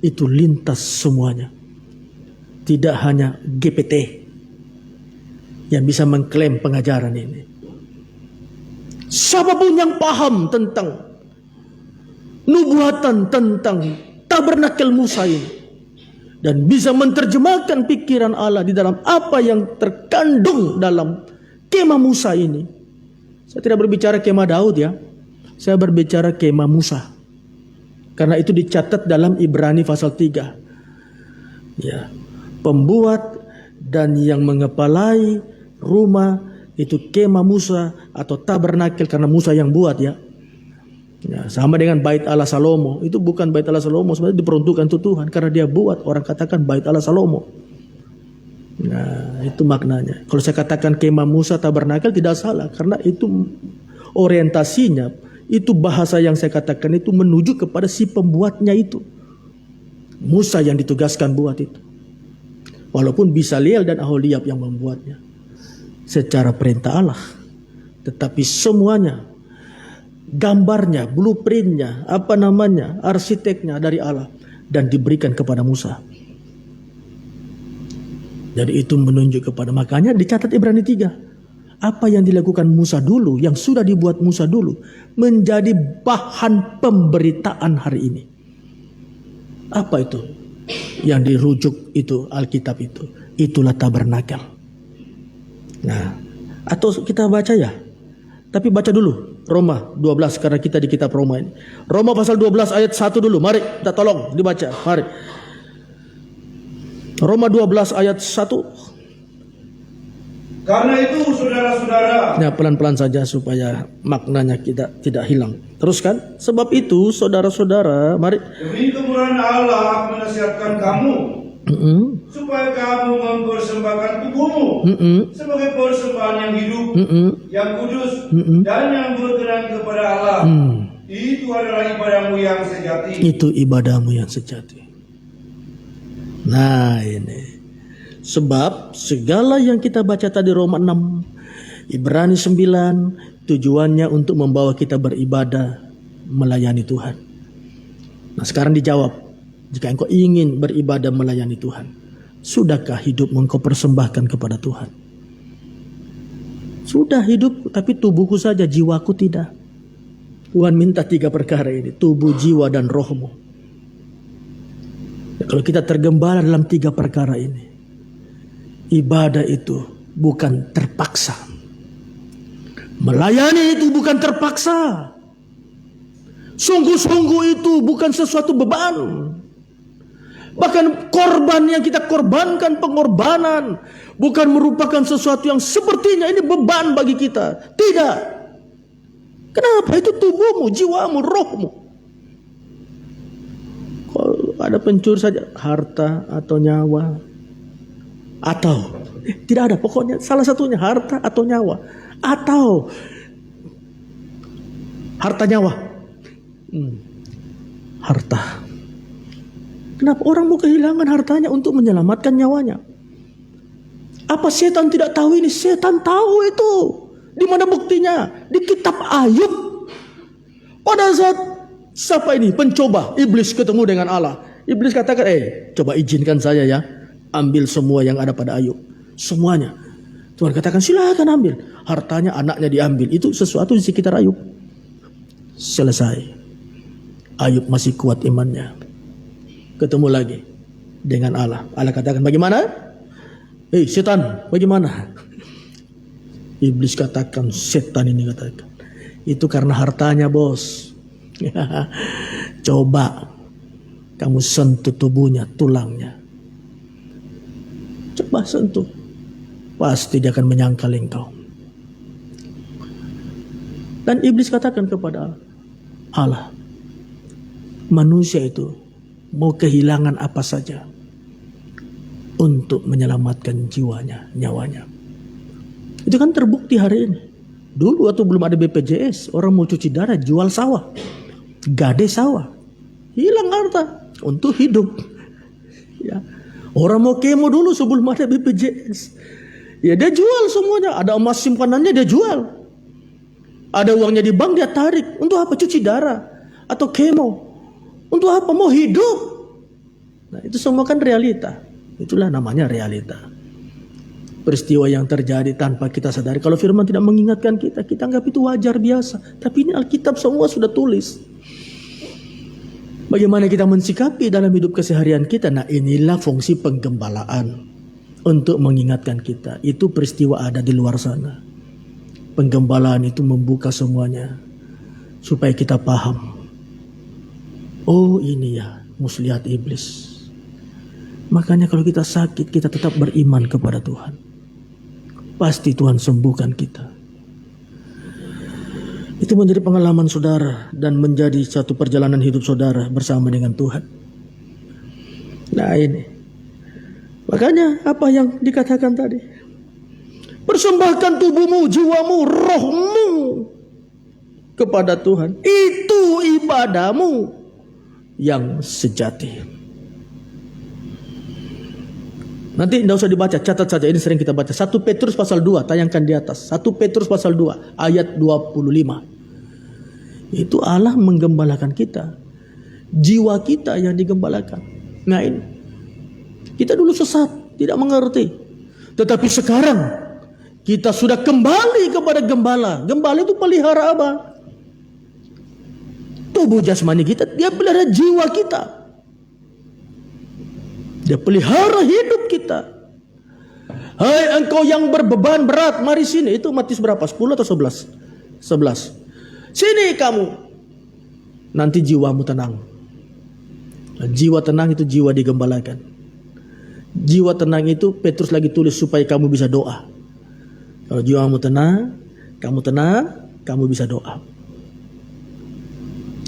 itu lintas semuanya. Tidak hanya GPT yang bisa mengklaim pengajaran ini. Siapapun yang paham tentang nubuatan, tentang tabernakel Musa ini, dan bisa menerjemahkan pikiran Allah di dalam apa yang terkandung dalam kemah Musa ini. Saya tidak berbicara kemah Daud ya. Saya berbicara kemah Musa. Karena itu dicatat dalam Ibrani pasal 3. Ya, pembuat dan yang mengepalai rumah itu kemah Musa atau tabernakel, karena Musa yang buat ya. Ya, sama dengan bait Allah Salomo. Itu bukan bait Allah Salomo, sebenarnya diperuntukkan untuk Tuhan karena dia buat. Orang katakan bait Allah Salomo. Nah, itu maknanya. Kalau saya katakan kemah Musa tabernakel tidak salah, karena itu orientasinya. Itu bahasa yang saya katakan itu menuju kepada si pembuatnya itu. Musa yang ditugaskan buat itu. Walaupun Bisaliel dan Aholiab yang membuatnya. Secara perintah Allah. Tetapi semuanya. Gambarnya, blueprintnya, arsiteknya dari Allah. Dan diberikan kepada Musa. Jadi itu menunjuk kepada, makanya dicatat Ibrani 3. Apa yang dilakukan Musa dulu, yang sudah dibuat Musa dulu, menjadi bahan pemberitaan hari ini. Apa itu? Yang dirujuk itu Alkitab itu. Itulah tabernakel. Nah, atau kita baca ya. Tapi baca dulu Roma 12 karena kita di kitab Roma ini. Roma pasal 12 ayat 1 dulu. Mari kita tolong dibaca. Mari. Roma 12 ayat 1. Karena itu saudara-saudara, Ya, pelan-pelan saja supaya maknanya kita tidak hilang. Teruskan. Sebab itu saudara-saudara, mari. demi kemurahan Allah menasihatkan kamu supaya kamu mempersembahkan tubuhmu sebagai persembahan yang hidup, yang kudus, dan yang berkenan kepada Allah. Itu adalah ibadahmu yang sejati. Itu ibadahmu yang sejati. Nah ini. Sebab segala yang kita baca tadi Roma 6, Ibrani 9, tujuannya untuk membawa kita beribadah, melayani Tuhan. Nah sekarang dijawab, jika engkau ingin beribadah melayani Tuhan, sudahkah hidup engkau persembahkan kepada Tuhan? Sudah hidup, tapi tubuhku saja, jiwaku tidak. Tuhan minta 3 perkara ini, tubuh, jiwa, dan rohmu. Nah, kalau kita tergembala dalam 3 perkara ini, ibadah itu bukan terpaksa. Melayani itu bukan terpaksa. Sungguh-sungguh itu bukan sesuatu beban. Bahkan korban yang kita korbankan, pengorbanan, bukan merupakan sesuatu yang sepertinya ini beban bagi kita. Tidak. Kenapa? Itu tubuhmu, jiwamu, rohmu. Kalau ada pencuri saja, harta atau nyawa. Atau tidak ada, pokoknya salah satunya harta atau nyawa. Atau harta nyawa. Harta. Kenapa orang mau kehilangan hartanya untuk menyelamatkan nyawanya? Apa setan tidak tahu ini? Setan tahu itu. Di mana buktinya? Di kitab Ayub. Pada saat siapa ini? Pencoba, iblis ketemu dengan Allah. Iblis katakan, coba izinkan saya ya, ambil semua yang ada pada Ayub. Semuanya. Tuhan katakan, silakan ambil. Hartanya, anaknya diambil. Itu sesuatu di sekitar Ayub. Selesai. Ayub masih kuat imannya. Ketemu lagi dengan Allah. Allah katakan, bagaimana? Setan, bagaimana? Iblis katakan, setan ini katakan, itu karena hartanya, bos. Coba kamu sentuh tubuhnya, tulangnya. Coba sentuh. Pasti dia akan menyangkal engkau. Dan iblis katakan kepada Allah, manusia itu mau kehilangan apa saja untuk menyelamatkan jiwanya, nyawanya. Itu kan terbukti hari ini. Dulu waktu belum ada BPJS, orang mau cuci darah jual sawah, gade sawah, hilang harta untuk hidup. Ya, orang mau kemo dulu sebelum ada BPJS, ya dia jual semuanya. Ada emas simpanannya dia jual, ada uangnya di bank dia tarik. Untuk apa? Cuci darah atau kemo. Untuk apa? Mau hidup. Nah itu semua kan realita. Itulah namanya realita. Peristiwa yang terjadi tanpa kita sadari. Kalau firman tidak mengingatkan kita, kita anggap itu wajar biasa. Tapi ini Alkitab semua sudah tulis. Bagaimana kita mensikapi dalam hidup keseharian kita? Nah inilah fungsi penggembalaan. Untuk mengingatkan kita. Itu peristiwa ada di luar sana. Penggembalaan itu membuka semuanya. Supaya kita paham. Oh ini ya muslihat iblis. Makanya kalau kita sakit, kita tetap beriman kepada Tuhan. Pasti Tuhan sembuhkan kita. Itu menjadi pengalaman saudara dan menjadi satu perjalanan hidup saudara bersama dengan Tuhan. Nah ini. Makanya apa yang dikatakan tadi. Persembahkan tubuhmu, jiwamu, rohmu kepada Tuhan. Itu ibadahmu yang sejati. Nanti tidak usah dibaca, catat saja, ini sering kita baca. 1 Petrus pasal 2, tayangkan di atas. 1 Petrus pasal 2 ayat 25. Itu Allah menggembalakan kita. Jiwa kita yang digembalakan. Nah ini. Kita dulu sesat, tidak mengerti. Tetapi sekarang kita sudah kembali kepada gembala. Gembala itu pelihara apa? Tubuh jasmani kita, dia pelihara jiwa kita. Dia pelihara hidup kita. Hai engkau yang berbeban berat, mari sini. Itu Matius berapa? 10 atau 11? 11. Sini kamu. Nanti jiwamu tenang. Jiwa tenang itu jiwa digembalakan. Jiwa tenang itu Petrus lagi tulis supaya kamu bisa doa. Kalau jiwamu tenang, kamu bisa doa.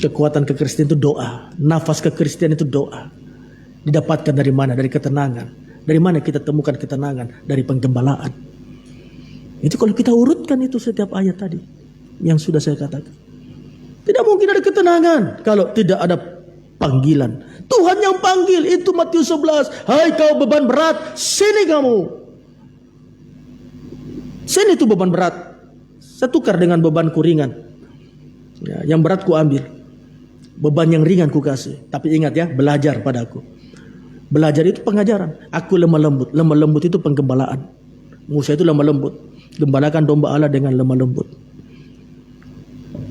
Kekuatan kekristenan itu doa. Nafas kekristenan itu doa. Didapatkan dari mana? Dari ketenangan. Dari mana kita temukan ketenangan? Dari penggembalaan. Itu kalau kita urutkan itu setiap ayat tadi yang sudah saya katakan. Tidak mungkin ada ketenangan kalau tidak ada panggilan. Tuhan yang panggil, itu Matius 11. Hai kau beban berat, sini kamu. Sini itu beban berat. Saya tukar dengan bebanku ringan. Ya, yang berat ku ambil. Beban yang ringan ku kasih. Tapi ingat ya, belajar padaku. Belajar itu pengajaran. Aku lemah lembut. Lemah lembut itu penggembalaan. Musa itu lemah lembut. Gembalakan domba Allah dengan lemah lembut.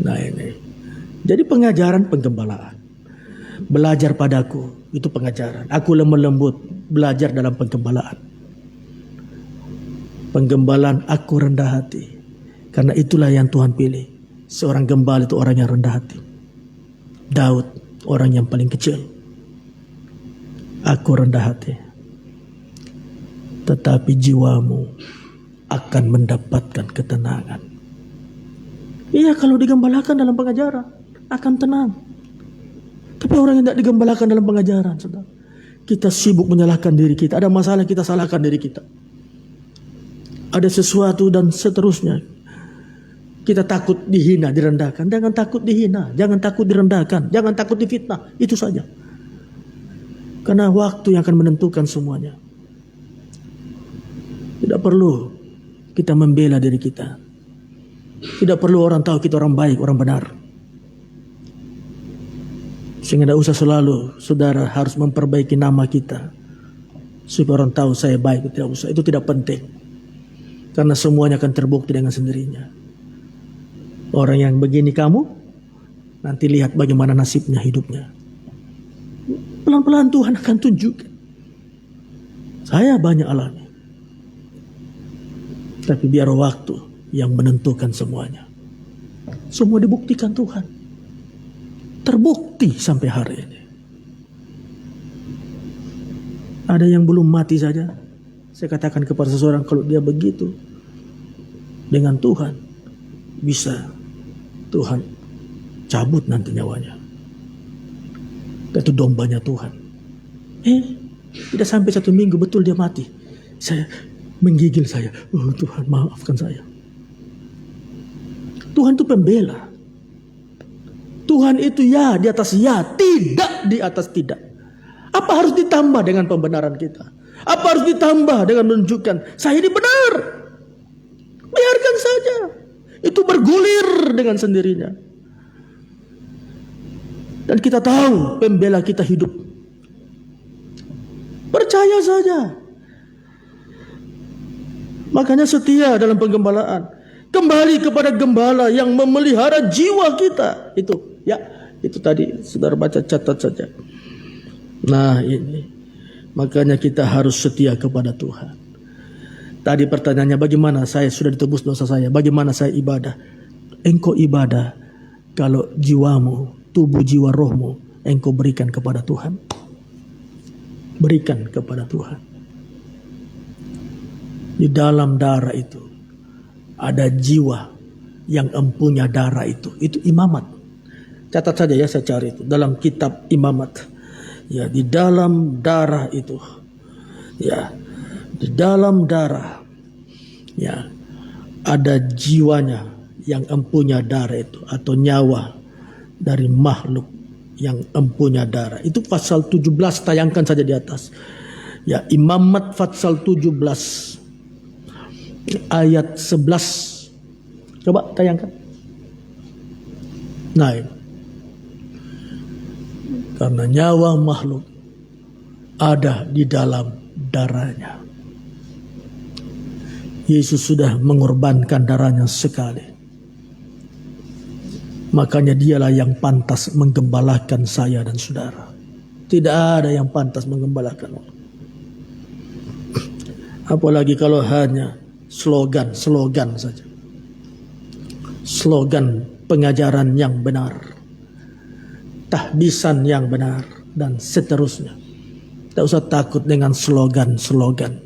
Nah ini. Jadi pengajaran penggembalaan. Belajar padaku itu pengajaran. Aku lemah lembut, belajar dalam penggembalaan. Penggembalaan aku rendah hati. Karena itulah yang Tuhan pilih. Seorang gembala itu orang yang rendah hati. Daud orang yang paling kecil. Aku rendah hati. Tetapi jiwamu akan mendapatkan ketenangan. Iya, kalau digembalakan dalam pengajaran akan tenang. Tapi orang yang tidak digembalakan dalam pengajaran, saudara, kita sibuk menyalahkan diri kita. Ada masalah, kita salahkan diri kita. Ada sesuatu dan seterusnya. Kita takut dihina, direndahkan. Jangan takut dihina, jangan takut direndahkan, jangan takut difitnah. Itu saja. Karena waktu yang akan menentukan semuanya. Tidak perlu kita membela diri kita. Tidak perlu orang tahu kita orang baik, orang benar. Sehingga tidak usah selalu saudara harus memperbaiki nama kita supaya orang tahu saya baik. Tidak usah, itu tidak penting. Karena semuanya akan terbukti dengan sendirinya. Orang yang begini kamu, nanti lihat bagaimana nasibnya hidupnya. Pelan-pelan Tuhan akan tunjukkan. Saya banyak alami. Tapi biar waktu yang menentukan semuanya. Semua dibuktikan Tuhan. Terbukti sampai hari ini. Ada yang belum mati saja. Saya katakan kepada seseorang, kalau dia begitu dengan Tuhan, bisa Tuhan cabut nanti nyawanya. Itu dombanya Tuhan. Tidak sampai 1 minggu betul dia mati. Saya menggigil saya. Oh Tuhan, maafkan saya. Tuhan itu pembela. Tuhan itu ya di atas ya, tidak di atas tidak. Apa harus ditambah dengan pembenaran kita? Apa harus ditambah dengan menunjukkan saya ini benar? Biarkan saja. Itu bergulir dengan sendirinya. Dan kita tahu pembela kita hidup. Percaya saja. Makanya setia dalam penggembalaan. Kembali kepada gembala yang memelihara jiwa kita. Itu ya, itu tadi saudara baca, catat saja. Nah ini, makanya kita harus setia kepada Tuhan. Tadi pertanyaannya, bagaimana saya sudah ditebus dosa saya? Bagaimana saya ibadah? Engkau ibadah kalau jiwamu, tubuh jiwa rohmu engkau berikan kepada Tuhan. Berikan kepada Tuhan. Di dalam darah itu ada jiwa yang empunya darah itu. Itu imamat. Catat saja ya, saya cari itu dalam kitab imamat. Ya, di dalam darah itu. Ya, di dalam darah. Ya, ada jiwanya yang empunya darah itu, atau nyawa dari makhluk yang empunya darah. Itu pasal 17, tayangkan saja di atas. Ya, imamat pasal 17 ayat 11. Coba tayangkan. Nah, ini. Karena nyawa makhluk ada di dalam darahnya. Yesus sudah mengorbankan darahnya sekali. Makanya dialah yang pantas menggembalakan saya dan saudara. Tidak ada yang pantas menggembalakan orang. Apalagi kalau hanya slogan saja. Slogan pengajaran yang benar, tahbisan yang benar, dan seterusnya. Tak usah takut dengan slogan-slogan.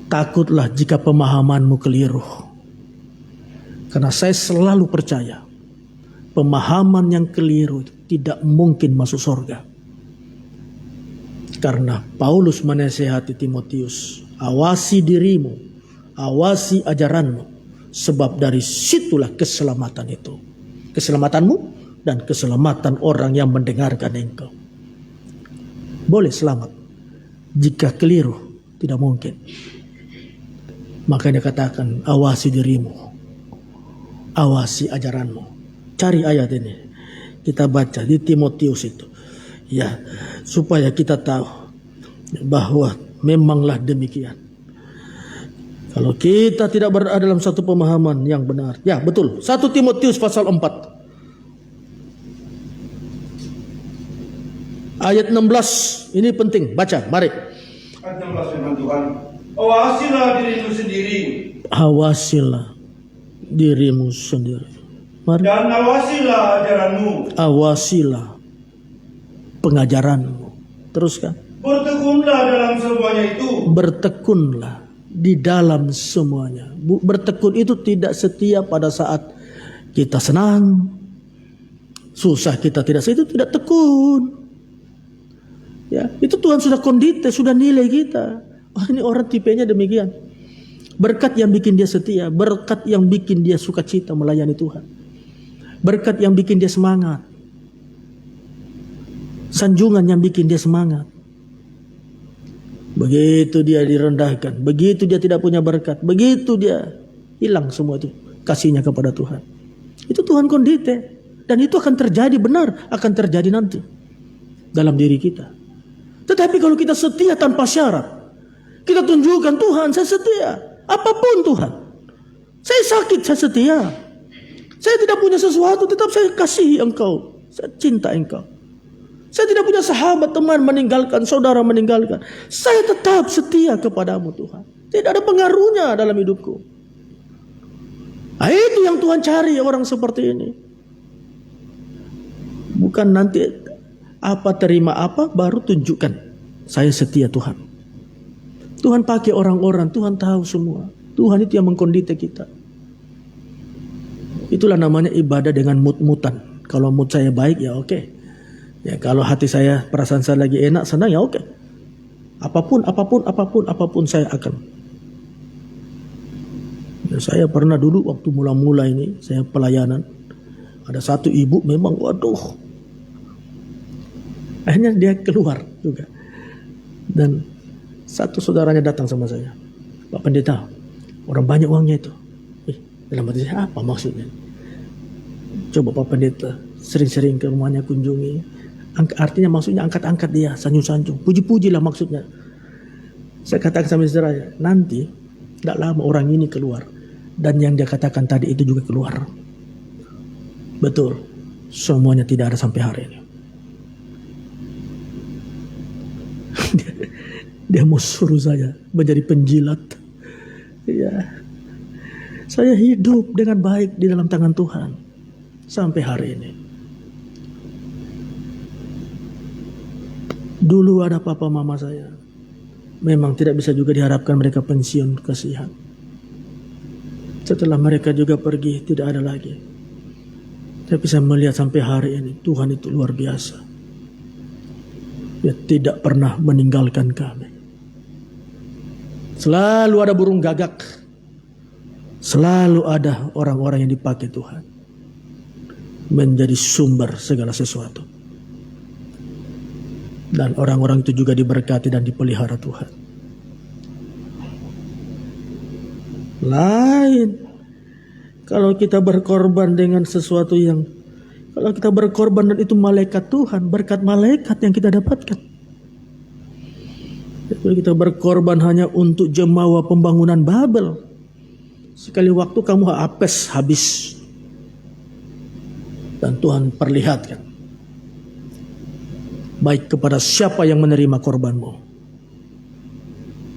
Takutlah jika pemahamanmu keliru. Karena saya selalu percaya pemahaman yang keliru tidak mungkin masuk surga. Karena Paulus menasihati Timotius, awasi dirimu, awasi ajaranmu, sebab dari situlah keselamatan itu. Keselamatanmu dan keselamatan orang yang mendengarkan engkau. Boleh selamat. Jika keliru, tidak mungkin. Makanya katakan, awasi dirimu, awasi ajaranmu. Cari ayat ini, kita baca di Timotius itu. Ya, supaya kita tahu bahwa memanglah demikian. Kalau kita tidak berada dalam satu pemahaman yang benar. Ya betul, 1 Timotius pasal 4. Ayat 16, ini penting, baca, mari. Ayat 16 firman Tuhan. Awasilah dirimu sendiri. Awasilah dirimu sendiri. Mari. Dan awasilah ajaranmu. Awasilah pengajaranmu. Teruskan. Bertekunlah dalam semuanya itu. Bertekunlah di dalam semuanya. Bertekun itu tidak setia pada saat kita senang, susah kita tidak setia, itu tidak tekun. Ya, itu Tuhan sudah kondite, sudah nilai kita. Oh, ini orang tipenya demikian. Berkat yang bikin dia setia, berkat yang bikin dia sukacita melayani Tuhan. Berkat yang bikin dia semangat. Sanjungan yang bikin dia semangat. Begitu dia direndahkan, begitu dia tidak punya berkat, begitu dia hilang semua itu kasihnya kepada Tuhan. Itu Tuhan kondite, dan itu akan terjadi, benar akan terjadi nanti dalam diri kita. Tetapi kalau kita setia tanpa syarat, kita tunjukkan, Tuhan saya setia, apapun Tuhan, saya sakit saya setia, saya tidak punya sesuatu tetap saya kasihi Engkau, saya cinta Engkau. Saya tidak punya sahabat, teman meninggalkan, saudara meninggalkan. Saya tetap setia kepadamu Tuhan. Tidak ada pengaruhnya dalam hidupku. Nah, itu yang Tuhan cari orang seperti ini. Bukan nanti apa terima apa baru tunjukkan saya setia Tuhan. Tuhan pakai orang-orang, Tuhan tahu semua. Tuhan itu yang mengkondite kita. Itulah namanya ibadah dengan mut-mutan. Kalau mood saya baik ya oke. Ya, kalau hati saya, perasaan saya lagi enak, senang ya oke. Apapun saya akan. Ya, saya pernah dulu waktu mula-mula ini, saya pelayanan. Ada satu ibu memang, waduh. Akhirnya dia keluar juga. Dan satu saudaranya datang sama saya. Pak Pendeta, orang banyak uangnya itu. Dalam hati saya, apa maksudnya? Coba Pak Pendeta, sering-sering ke rumahnya kunjungi. Artinya maksudnya angkat-angkat dia, sanjung-sanjung, puji-pujilah maksudnya. Saya katakan sama saudara, nanti tidak lama orang ini keluar, dan yang dia katakan tadi itu juga keluar. Betul, semuanya tidak ada sampai hari ini. Dia mau suruh saya menjadi penjilat. Ya, saya hidup dengan baik di dalam tangan Tuhan sampai hari ini. Dulu ada papa mama saya. Memang tidak bisa juga diharapkan mereka pensiun, kasihan. Setelah mereka juga pergi, tidak ada lagi. Tapi saya melihat sampai hari ini, Tuhan itu luar biasa. Dia tidak pernah meninggalkan kami. Selalu ada burung gagak. Selalu ada orang-orang yang dipakai Tuhan menjadi sumber segala sesuatu. Dan orang-orang itu juga diberkati dan dipelihara Tuhan. Lain kalau kita berkorban dengan sesuatu yang, kalau kita berkorban dan itu malaikat Tuhan, berkat malaikat yang kita dapatkan. Kalau kita berkorban hanya untuk jemawa pembangunan Babel, sekali waktu kamu apes habis. Dan Tuhan perlihatkan baik kepada siapa yang menerima korbanmu.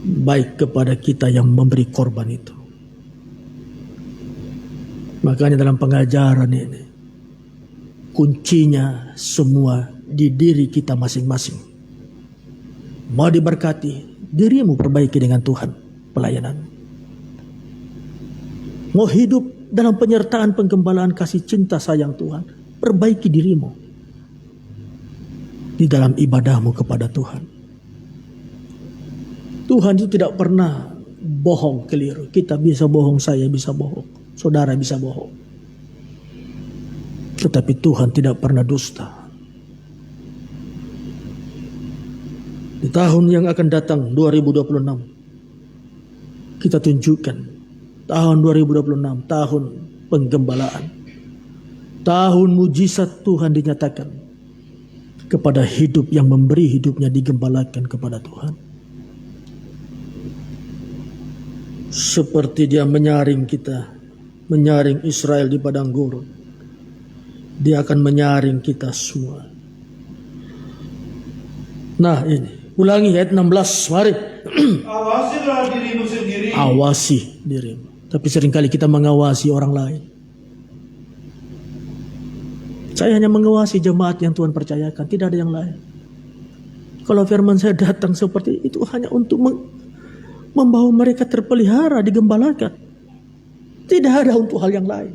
baik kepada kita yang memberi korban itu. Makanya dalam pengajaran ini, kuncinya semua di diri kita masing-masing. Mau diberkati, dirimu perbaiki dengan Tuhan pelayanan. Mau hidup dalam penyertaan penggembalaan kasih cinta sayang Tuhan, perbaiki dirimu di dalam ibadahmu kepada Tuhan. Tuhan itu tidak pernah bohong keliru. Kita bisa bohong, saya bisa bohong, saudara bisa bohong. Tetapi Tuhan tidak pernah dusta. Di tahun yang akan datang 2026, kita tunjukkan tahun 2026, tahun penggembalaan, tahun mujizat Tuhan dinyatakan kepada hidup yang memberi hidupnya digembalakan kepada Tuhan. Seperti Dia menyaring kita, menyaring Israel di padang gurun, Dia akan menyaring kita semua. Nah ini, ulangi ayat 16, mari. Awasilah dirimu sendiri. Awasi dirimu. Tapi seringkali kita mengawasi orang lain. Saya hanya mengawasi jemaat yang Tuhan percayakan, tidak ada yang lain. Kalau firman saya datang seperti itu hanya untuk membawa mereka terpelihara, digembalakan. Tidak ada untuk hal yang lain.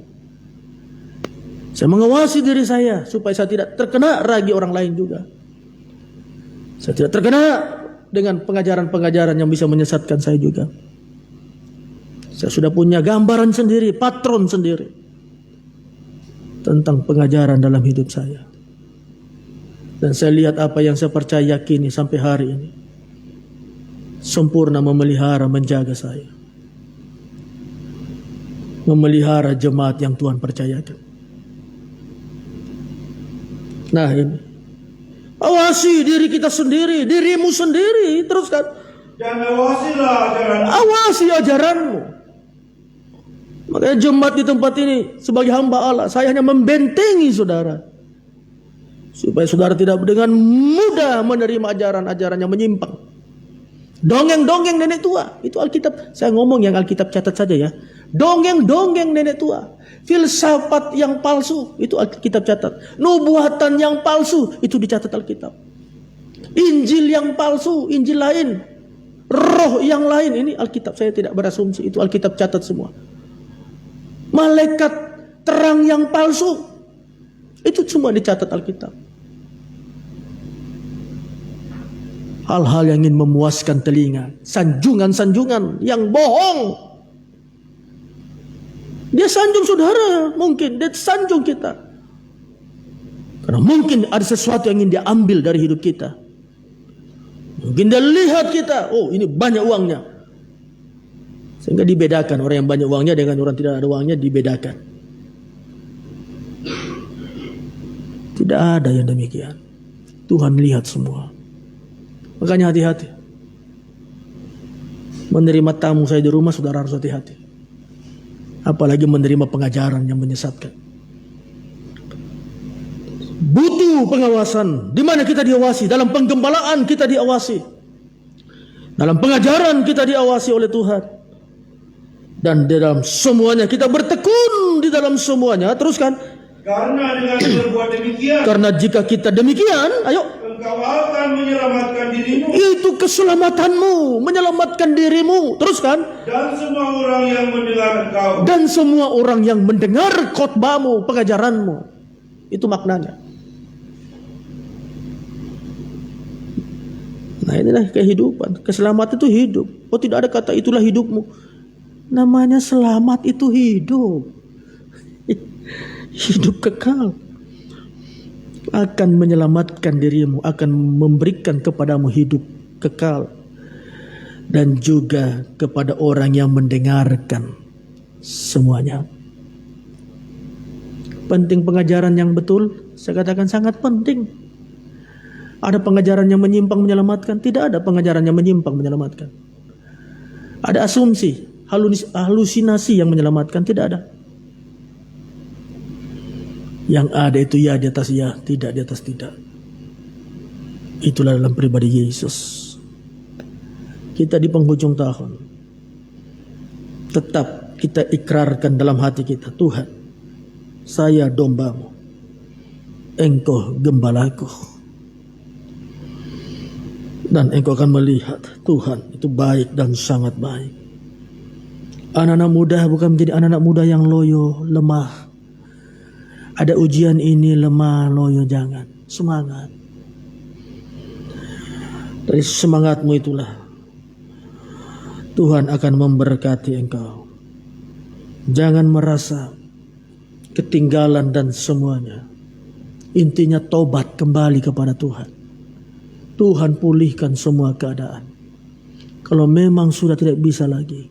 Saya mengawasi diri saya supaya saya tidak terkena ragi orang lain juga. Saya tidak terkena dengan pengajaran-pengajaran yang bisa menyesatkan saya juga. Saya sudah punya gambaran sendiri, patron sendiri tentang pengajaran dalam hidup saya. Dan saya lihat apa yang saya percaya yakini sampai hari ini sempurna memelihara, menjaga saya, memelihara jemaat yang Tuhan percayakan. Nah ini, awasi diri kita sendiri, dirimu sendiri, teruskan. Dan awasilah ajaranmu. Awasi ajaranmu. Makanya jemaat di tempat ini sebagai hamba Allah, saya hanya membentengi saudara, supaya saudara tidak dengan mudah menerima ajaran-ajaran yang menyimpang. Dongeng-dongeng nenek tua, itu Alkitab. Saya ngomong yang Alkitab catat saja ya. Dongeng-dongeng nenek tua, filsafat yang palsu, itu Alkitab catat. Nubuatan yang palsu, itu dicatat Alkitab. Injil yang palsu, Injil lain. Roh yang lain, ini Alkitab. Saya tidak berasumsi, itu Alkitab catat semua. Malaikat terang yang palsu, itu semua dicatat Alkitab. Hal-hal yang ingin memuaskan telinga, sanjungan-sanjungan yang bohong. Dia sanjung saudara, mungkin dia sanjung kita. Karena mungkin ada sesuatu yang ingin dia ambil dari hidup kita. Mungkin dia lihat kita, oh ini banyak uangnya. Sehingga dibedakan orang yang banyak uangnya dengan orang tidak ada uangnya, dibedakan. Tidak ada yang demikian. Tuhan lihat semua. Makanya hati-hati. Menerima tamu saya di rumah, saudara harus hati-hati. Apalagi menerima pengajaran yang menyesatkan. Butuh pengawasan. Di mana kita diawasi? Dalam penggembalaan kita diawasi. Dalam pengajaran kita diawasi oleh Tuhan. Dan di dalam semuanya kita bertekun di dalam semuanya. Teruskan. Karena dengan berbuat demikian, karena jika kita demikian, ayo, engkau akan menyelamatkan dirimu. Itu keselamatanmu, menyelamatkan dirimu. Teruskan. Dan semua orang yang mendengar engkau. Dan semua orang yang mendengar khotbahmu, pengajaranmu. Itu maknanya. Nah inilah kehidupan. Keselamatan itu hidup. Oh tidak ada kata itulah hidupmu. Namanya selamat itu hidup. Hidup kekal. Akan menyelamatkan dirimu, akan memberikan kepadamu hidup kekal. Dan juga kepada orang yang mendengarkan semuanya. Penting pengajaran yang betul, saya katakan sangat penting. Ada pengajaran yang menyimpang menyelamatkan? Tidak ada pengajaran yang menyimpang menyelamatkan. Ada asumsi, halusinasi yang menyelamatkan? Tidak ada. Yang ada itu ya di atas ya, tidak di atas tidak. Itulah dalam pribadi Yesus. kita di penghujung tahun, tetap kita ikrarkan dalam hati kita, Tuhan, saya dombamu, Engkau gembalaku. Dan engkau akan melihat Tuhan itu baik dan sangat baik. Anak-anak muda bukan menjadi anak-anak muda yang loyo, lemah. Ada ujian ini, lemah, loyo, jangan. Semangat. Dari semangatmu itulah Tuhan akan memberkati engkau. Jangan merasa ketinggalan dan semuanya. Intinya tobat kembali kepada Tuhan. Tuhan pulihkan semua keadaan. Kalau memang sudah tidak bisa lagi,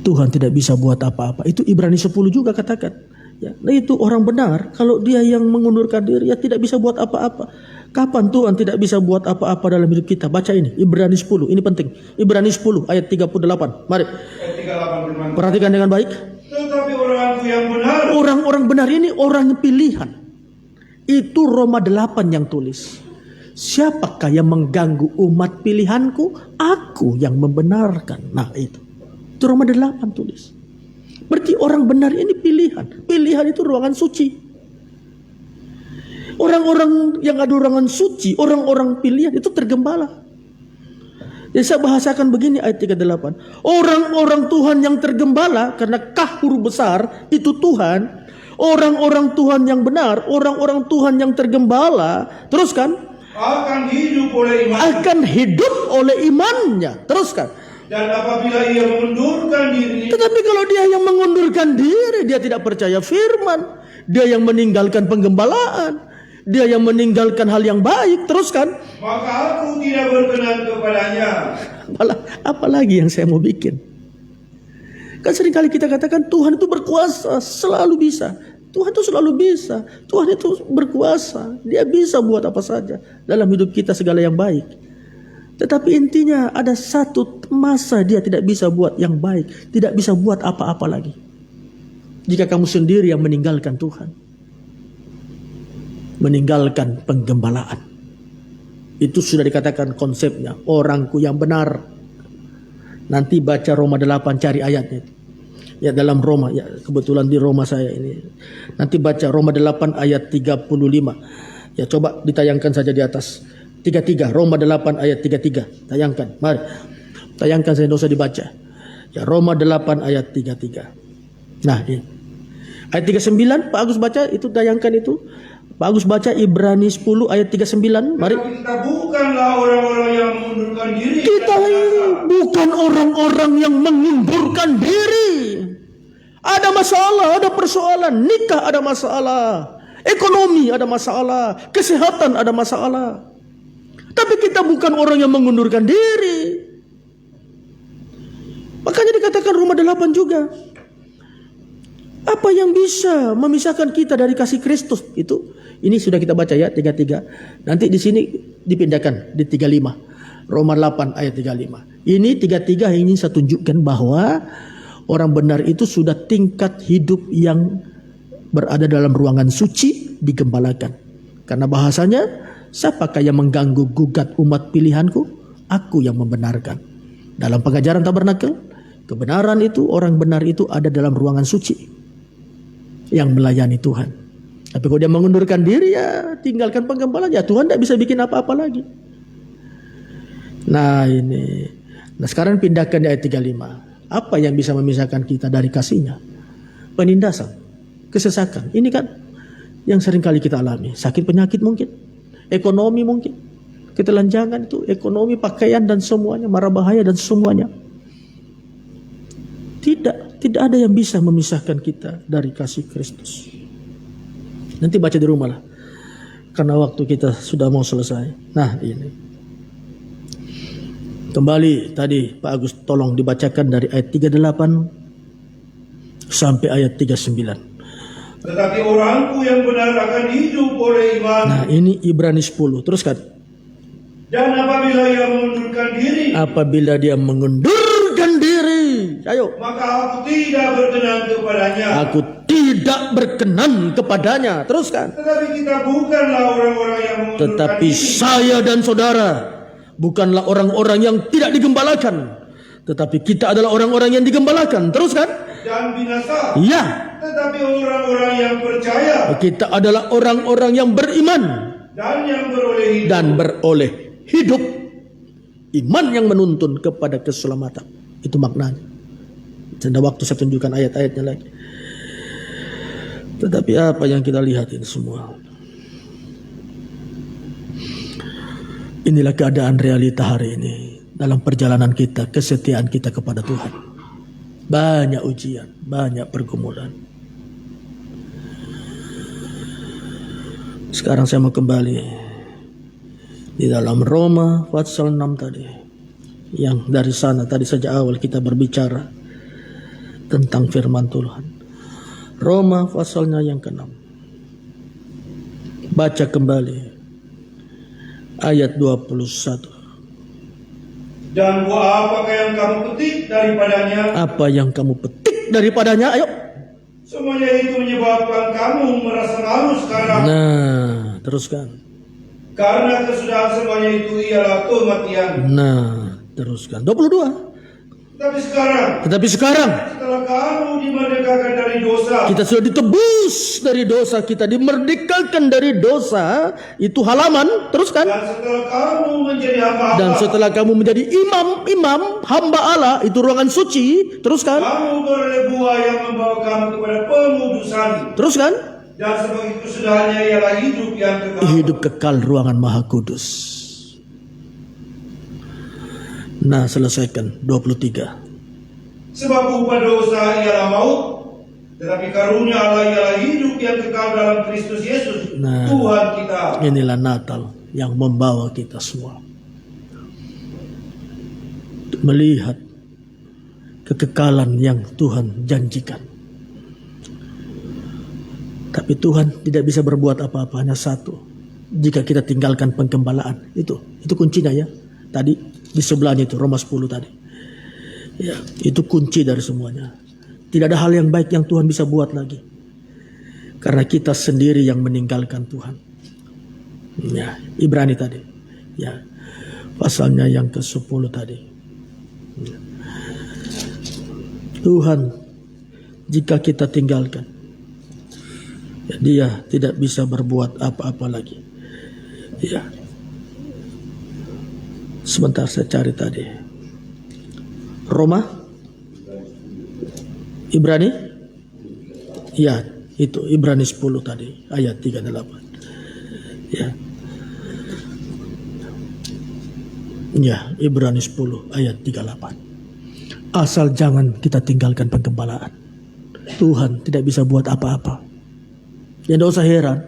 Tuhan tidak bisa buat apa-apa. Itu Ibrani 10 juga katakan. Ya, nah itu orang benar. Kalau dia yang mengundurkan diri, ya tidak bisa buat apa-apa. Kapan Tuhan tidak bisa buat apa-apa dalam hidup kita? Baca ini, Ibrani 10. Ini penting. Ibrani 10 ayat 38. Mari. Ayat 38 Perhatikan dengan baik. Tetapi orang-orang yang benar. Orang-orang benar ini orang pilihan. Itu Roma 8 yang tulis. Siapakah yang mengganggu umat pilihanku? Aku yang membenarkan. Nah itu Roma 8 tulis. Berarti orang benar ini pilihan. Pilihan itu ruangan suci. Orang-orang yang ada ruangan suci, orang-orang pilihan itu tergembala. Jadi saya bahasakan begini ayat 38. Orang-orang Tuhan yang tergembala karena kahur besar itu Tuhan. Orang-orang Tuhan yang benar, orang-orang Tuhan yang tergembala. Teruskan. Akan hidup oleh iman. Akan hidup oleh imannya. Teruskan. Dan apabila ia mengundurkan diri. Tetapi kalau dia yang mengundurkan diri, dia tidak percaya firman. Dia yang meninggalkan penggembalaan. Dia yang meninggalkan hal yang baik. Teruskan. Maka aku tidak berkenan kepadanya. Apalagi yang saya mau bikin. Kan seringkali kita katakan Tuhan itu berkuasa, selalu bisa. Tuhan itu selalu bisa. Tuhan itu berkuasa. Dia bisa buat apa saja dalam hidup kita, segala yang baik. Tetapi intinya ada satu masa dia tidak bisa buat yang baik. Tidak bisa buat apa-apa lagi. Jika kamu sendiri yang meninggalkan Tuhan. Meninggalkan penggembalaan. Itu sudah dikatakan konsepnya. Orangku yang benar. Nanti baca Roma 8, cari ayatnya. Ya dalam Roma, ya kebetulan di Roma saya ini. Nanti baca Roma 8 ayat 35. Ya coba ditayangkan saja di atas. 33, Roma 8 ayat 33. Tayangkan, mari. Tayangkan saja, tidak usah dibaca. Ya Roma 8 ayat 33. Nah ini. Ayat 39, Pak Agus baca, itu tayangkan itu. Pak Agus baca Ibrani 10 ayat 39. Mari. Kita bukanlah orang-orang yang mengundurkan diri. Kita ini bukan orang-orang yang mengundurkan diri. Ada masalah, ada persoalan. Nikah ada masalah. Ekonomi ada masalah. Kesehatan ada masalah. Tapi kita bukan orang yang mengundurkan diri. Makanya dikatakan Roma 8 juga. Apa yang bisa memisahkan kita dari kasih Kristus? Itu ini sudah kita baca ya 33. Nanti di sini dipindahkan di 35. Roma 8 ayat 35. Ini 33 ini saya tunjukkan bahwa orang benar itu sudah tingkat hidup yang berada dalam ruangan suci digembalakan. Karena bahasanya, siapakah yang mengganggu gugat umat pilihanku? Aku yang membenarkan. Dalam pengajaran tabernakel, kebenaran itu, orang benar itu ada dalam ruangan suci yang melayani Tuhan. Tapi kalau dia mengundurkan diri, ya tinggalkan penggembalaan, ya Tuhan tidak bisa bikin apa-apa lagi. Nah ini. Nah sekarang pindahkan di ayat 35. Apa yang bisa memisahkan kita dari kasihnya? Penindasan, kesesakan. Ini kan yang sering kali kita alami. Sakit penyakit mungkin. Ekonomi mungkin. Ketelanjangan itu. Ekonomi, pakaian dan semuanya. Mara bahaya dan semuanya. Tidak ada yang bisa memisahkan kita dari kasih Kristus. Nanti baca di rumah lah. Karena waktu kita sudah mau selesai. Nah ini. Kembali tadi Pak Agus tolong dibacakan dari ayat 38 sampai ayat 39. Tetapi orangku yang benar akan hidup oleh iman. Nah ini Ibrani 10. Teruskan. Dan apabila ia mengundurkan diri. Apabila dia mengundurkan diri. Ayo. Maka aku tidak berkenan kepadanya. Aku tidak berkenan kepadanya. Teruskan. Tetapi kita bukanlah orang-orang yang mengundurkan Tetapi diri. saya dan saudara bukanlah orang-orang yang tidak digembalakan, tetapi kita adalah orang-orang yang digembalakan. Teruskan. Dan binasa. Ya. Tetapi orang-orang yang percaya. Kita adalah orang-orang yang beriman. Dan yang beroleh hidup. Dan beroleh hidup. Iman yang menuntun kepada keselamatan. Itu maknanya. Tidak waktu saya tunjukkan ayat-ayatnya lagi. Tetapi apa yang kita lihat ini semua? Inilah keadaan realita hari ini. Dalam perjalanan kita, kesetiaan kita kepada Tuhan. Banyak ujian, banyak pergumulan. Sekarang saya mau kembali di dalam Roma pasal 6 tadi. Yang dari sana tadi saja awal kita berbicara tentang firman Tuhan. Roma pasalnya yang ke-6. Baca kembali ayat 21. Dan buah apakah yang kamu petik daripadanya? Apa yang kamu petik daripadanya? Ayo. Semuanya itu menyebabkan kamu merasa malu sekarang. Nah, teruskan. Karena kesudahan semuanya itu ialah kematian. Nah, teruskan. 22. Tetapi sekarang, setelah kamu dimerdekakan dari dosa, kita sudah ditebus dari dosa, kita dimerdekakan dari dosa. Itu halaman. Teruskan. dan setelah kamu menjadi hamba-hamba, Dan setelah kamu menjadi imam hamba Allah, itu ruangan suci. Teruskan. kamu beroleh buah yang membawa kamu kepada pemudusan. Teruskan. Dan sebagai kesudahannya ialah hidup yang kekal. Hidup kekal ruangan Maha Kudus. Nah, selesaikan 23. Sebab upah dosa ialah maut, tetapi karunia Allah ialah hidup yang kekal dalam Kristus Yesus, Nah, Tuhan kita. inilah Natal yang membawa kita semua untuk melihat kekekalan yang Tuhan janjikan. Tapi Tuhan tidak bisa berbuat apa-apa, hanya satu. Jika kita tinggalkan penggembalaan, itu kuncinya ya. Tadi di sebelahnya itu Roma 10 tadi. Ya, itu kunci dari semuanya. Tidak ada hal yang baik yang Tuhan bisa buat lagi. Karena kita sendiri yang meninggalkan Tuhan. Ya, Ibrani tadi. Ya. Pasalnya yang ke-10 tadi. Ya. Tuhan, jika kita tinggalkan, ya, Dia tidak bisa berbuat apa-apa lagi. Ya. Sebentar saya cari tadi. Roma? Ibrani? Ya, itu Ibrani 10 tadi, ayat 38. Ya. Ya, Ibrani 10 ayat 38. Asal jangan kita tinggalkan penggembalaan. Tuhan tidak bisa buat apa-apa. Ya, tidak usah heran.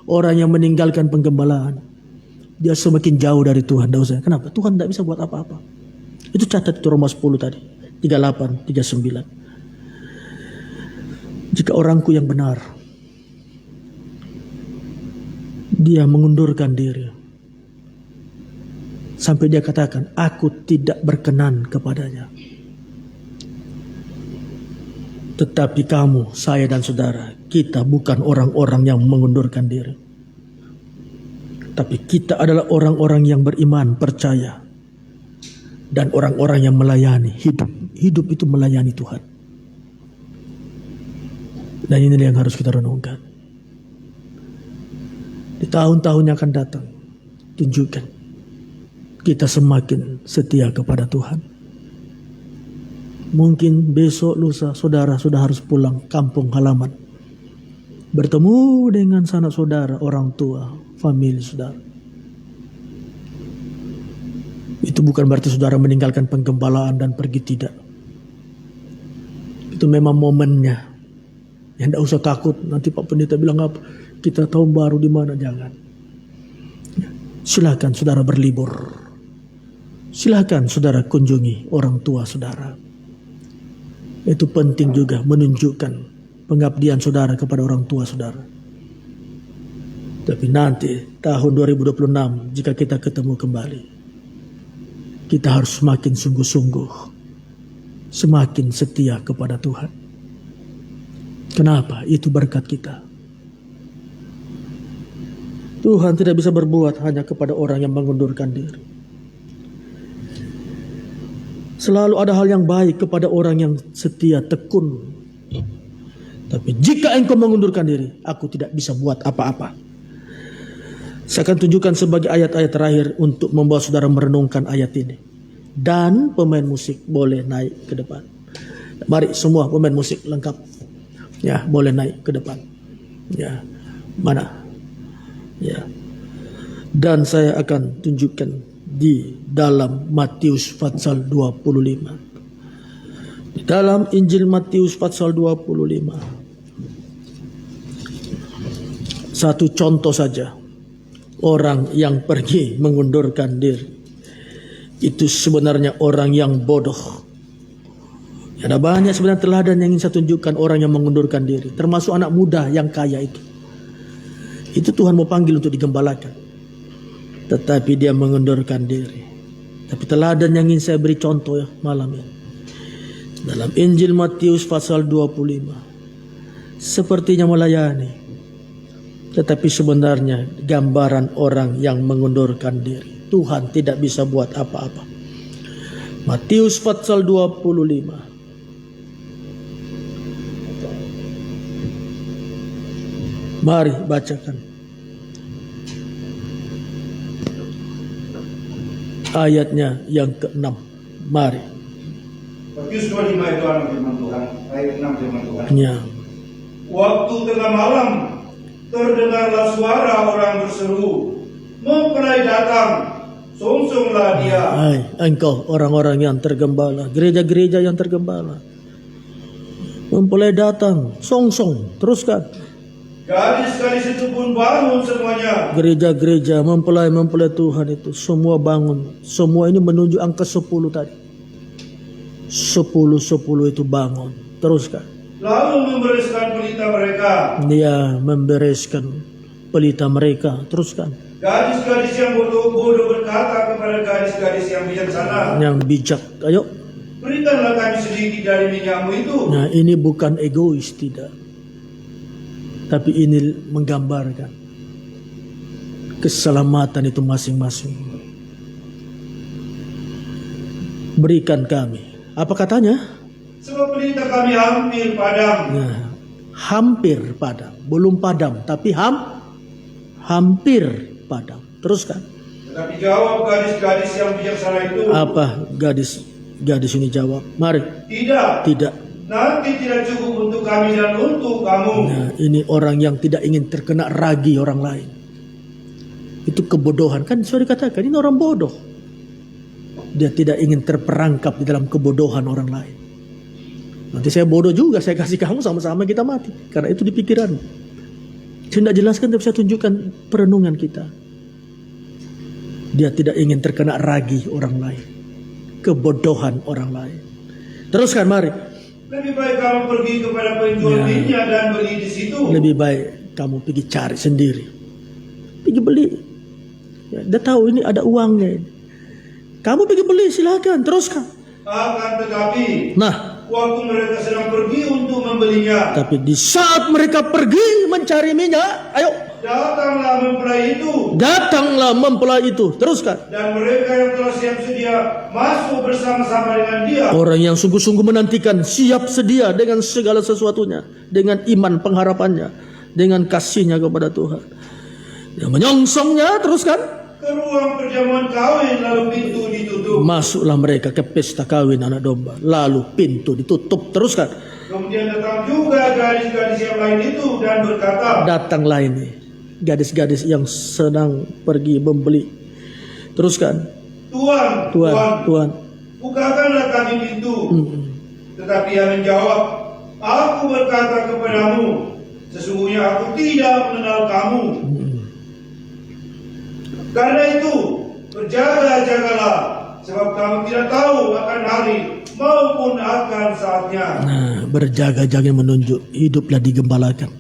Orang yang meninggalkan penggembalaan, dia semakin jauh dari Tuhan. Tidak usah. Kenapa? Tuhan tidak bisa buat apa-apa. Itu catat itu Roma 10 tadi. 38, 39. Jika orangku yang benar, dia mengundurkan diri. Sampai dia katakan, aku tidak berkenan kepadanya. Tetapi kamu, saya dan saudara, kita bukan orang-orang yang mengundurkan diri. Tapi kita adalah orang-orang yang beriman, percaya. Dan orang-orang yang melayani, hidup. Hidup itu melayani Tuhan. Dan ini yang harus kita renungkan. Di tahun-tahun yang akan datang, tunjukkan kita semakin setia kepada Tuhan. Mungkin besok lusa saudara sudah harus pulang kampung halaman. Bertemu dengan sanak saudara, orang tua, famili saudara. Itu bukan berarti saudara meninggalkan penggembalaan dan pergi, tidak. Itu memang momennya. Yang tidak usah takut. Nanti Pak Pendeta bilang apa? Kita tahun baru di mana? Jangan. Silakan saudara berlibur. Silakan saudara kunjungi orang tua saudara. Itu penting juga menunjukkan pengabdian saudara kepada orang tua saudara. Tapi nanti tahun 2026 jika kita ketemu kembali, kita harus semakin sungguh-sungguh, semakin setia kepada Tuhan. Kenapa? Itu berkat kita. Tuhan tidak bisa berbuat hanya kepada orang yang mengundurkan diri. Selalu ada hal yang baik kepada orang yang setia tekun. Tapi jika engkau mengundurkan diri, aku tidak bisa buat apa-apa. Saya akan tunjukkan sebagai ayat-ayat terakhir untuk membawa saudara merenungkan ayat ini. Dan pemain musik boleh naik ke depan. Mari semua pemain musik lengkap. Ya, boleh naik ke depan. Ya, mana? Ya. Dan saya akan tunjukkan di dalam Matius pasal 25. Di dalam Injil Matius pasal 25. Satu contoh saja. Orang yang pergi mengundurkan diri itu sebenarnya orang yang bodoh. Ada banyak sebenarnya teladan yang ingin saya tunjukkan orang yang mengundurkan diri, termasuk anak muda yang kaya itu. Itu Tuhan mau panggil untuk digembalakan, tetapi dia mengundurkan diri. Tapi teladan yang ingin saya beri contoh ya malam ini dalam Injil Matius pasal 25, sepertinya melayani, tetapi sebenarnya gambaran orang yang mengundurkan diri. Tuhan tidak bisa buat apa-apa. Matius pasal 25. Mari bacakan ayatnya yang ke-6. Mari. Matius 25 itu anak firman Tuhan, ayat 6 firman Tuhan. Ya. Waktu tengah malam terdengarlah suara orang berseru, mempelai datang, songsonglah dia. Hai, engkau orang-orang yang tergembala, gereja-gereja yang tergembala. Mempelai datang, songsong, teruskan. Gadis-gadis itu pun bangun semuanya. Gereja-gereja, mempelai-mempelai Tuhan itu semua bangun. Semua ini menuju angka 10 tadi. 10 itu bangun. Teruskan. Lalu membereskan pelita mereka. Dia membereskan pelita mereka. Teruskan. Gadis-gadis yang bodoh berkata kepada gadis-gadis yang bijaksana, Yang bijak, ayo. berikanlah kami sedikit dari minyakmu itu. Nah, ini bukan egois, tidak. Tapi ini menggambarkan keselamatan itu masing-masing. Berikan kami. Apa katanya? Sebab pelita kami hampir padam. Nah, hampir padam. Belum padam, tapi hampir padam. Teruskan. Tetapi jawab gadis-gadis yang bijaksana itu, Apa gadis ini jawab? Mari. Tidak. nanti tidak cukup untuk kami dan untuk kamu. Nah, ini orang yang tidak ingin terkena ragi orang lain. Itu kebodohan. Kan sudah dikatakan ini orang bodoh. Dia tidak ingin terperangkap di dalam kebodohan orang lain. Nanti saya bodoh juga, saya kasih kamu, sama-sama kita mati. Karena itu di pikiran. Saya tidak jelaskan, tapi saya tunjukkan perenungan kita. Dia tidak ingin terkena ragi orang lain, kebodohan orang lain. Teruskan, mari. Lebih baik kamu pergi kepada penjual minyak dan beli di situ. Lebih baik kamu pergi cari sendiri, pergi beli. Ya, dia tahu ini ada uangnya ini. Kamu pergi beli, silakan, teruskan. Akan tetapi, Nah, waktu mereka sedang pergi untuk membelinya, tapi di saat mereka pergi mencari minyak, ayo, datanglah mempelai itu. Teruskan. dan mereka yang telah siap sedia masuk bersama-sama dengan dia. Orang yang sungguh-sungguh menantikan, siap sedia dengan segala sesuatunya, dengan iman pengharapannya, dengan kasihnya kepada Tuhan. Dia menyongsongnya, teruskan. Ke ruang perjamuan kawin, lalu pintu ditutup. Masuklah mereka ke pesta kawin anak domba, lalu pintu ditutup. Teruskan. Kemudian datang juga gadis-gadis yang lain itu dan berkata, Datanglah ini gadis-gadis yang sedang pergi membeli. Teruskan. Tuan, bukakanlah kami pintu. Tetapi ia menjawab, aku berkata kepadamu, sesungguhnya aku tidak mengenal kamu. Karena itu, berjaga-jagalah, sebab kamu tidak tahu akan hari maupun akan saatnya. Nah, berjaga-jaga menunjuk, hiduplah digembalakan.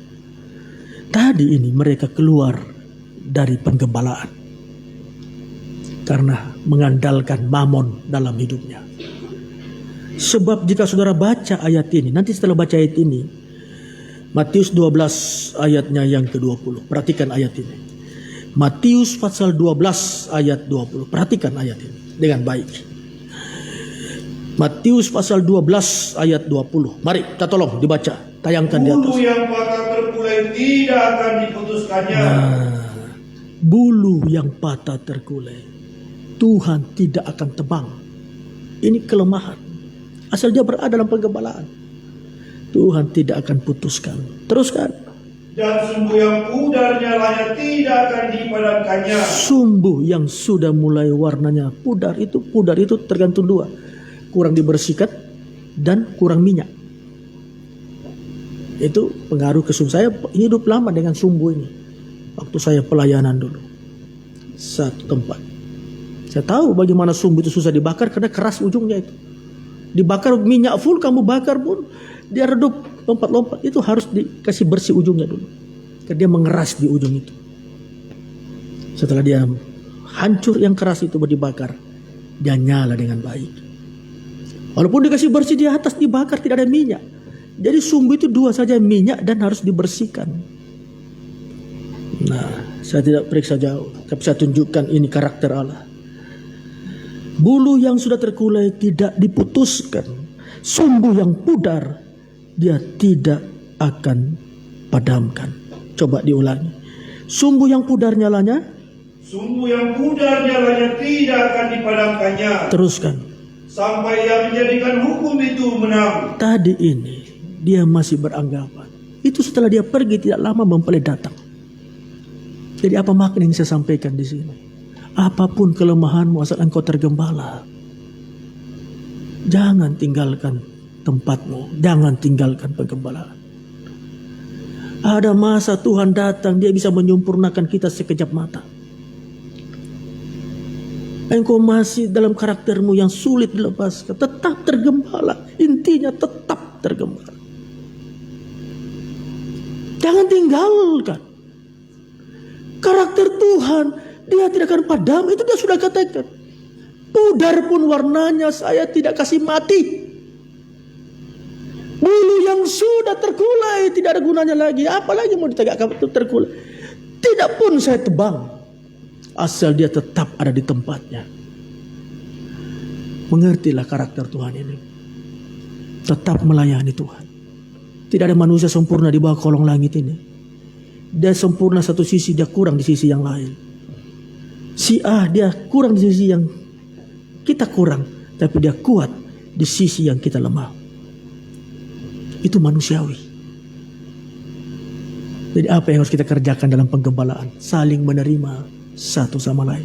Tadi ini mereka keluar dari penggembalaan karena mengandalkan mamon dalam hidupnya. Sebab jika saudara baca ayat ini, nanti setelah baca ayat ini, Matius 12 ayatnya yang ke-20. Perhatikan ayat ini. Matius pasal 12 ayat 20. Perhatikan ayat ini dengan baik. Matius pasal 12 ayat 20. Mari kita tolong dibaca, tayangkan di atas. Bulu yang patah terkulai tidak akan diputuskannya. Bulu yang patah terkulai Tuhan tidak akan tebang. Ini kelemahan. Asal dia berada dalam penggembalaan, Tuhan tidak akan putuskan. Teruskan. Dan sumbu yang pudar nyalanya tidak akan dipadamkannya. Sumbu yang sudah mulai warnanya pudar itu tergantung dua. Kurang dibersihkan dan kurang minyak. Itu pengaruh ke sumbu. Saya hidup lama dengan sumbu ini. Waktu saya pelayanan dulu. Satu tempat. Saya tahu bagaimana sumbu itu susah dibakar karena keras ujungnya itu. Dibakar minyak full, kamu bakar pun dia redup, lompat-lompat. Itu harus dikasih bersih ujungnya dulu. Karena dia mengeras di ujung itu. Setelah dia hancur yang keras itu dibakar, dia nyala dengan baik. Walaupun dikasih bersih di atas, dibakar tidak ada minyak. Jadi sumbu itu dua saja, minyak dan harus dibersihkan. Nah, saya tidak periksa jauh, tapi saya tunjukkan ini karakter Allah. Bulu yang sudah terkulai tidak diputuskan. Sumbu yang pudar dia tidak akan padamkan. Coba diulangi. Sumbu yang pudar nyalanya. Sumbu yang pudar nyalanya tidak akan dipadamkannya. Teruskan. Sampai yang menjadikan hukum itu menang. Tadi ini dia masih beranggapan. Itu setelah dia pergi tidak lama mempelai datang. Jadi apa makna yang saya sampaikan di sini? Apapun kelemahanmu asal engkau tergembala, jangan tinggalkan tempatmu, jangan tinggalkan penggembalaan. Ada masa Tuhan datang, dia bisa menyempurnakan kita sekejap mata. Engkau masih dalam karaktermu yang sulit dilepaskan, tetap tergembala. Intinya tetap tergembala. Jangan tinggalkan karakter Tuhan. Dia tidak akan padam, itu dia sudah katakan. Pudar pun warnanya saya tidak kasih mati. Bulu yang sudah terkulai tidak ada gunanya lagi. Apalagi mau ditegakkan itu terkulai. Tidak pun saya tebang. Asal dia tetap ada di tempatnya. Mengertilah karakter Tuhan ini. Tetap melayani Tuhan. Tidak ada manusia sempurna di bawah kolong langit ini. Dia sempurna satu sisi, dia kurang di sisi yang lain. Si A dia kurang di sisi yang kita kurang, tapi dia kuat di sisi yang kita lemah. Itu manusiawi. Jadi apa yang harus kita kerjakan dalam penggembalaan? Saling menerima satu sama lain.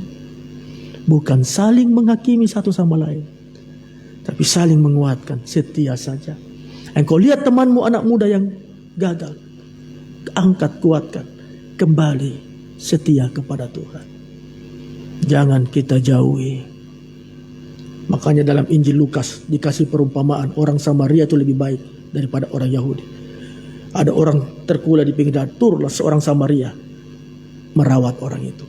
Bukan saling menghakimi satu sama lain, tapi saling menguatkan, setia saja. Engkau lihat temanmu anak muda yang gagal, angkat, kuatkan, kembali setia kepada Tuhan. Jangan kita jauhi. Makanya dalam Injil Lukas dikasih perumpamaan orang Samaria itu lebih baik daripada orang Yahudi. Ada orang terkulai di pinggir jalan, turunlah seorang Samaria merawat orang itu.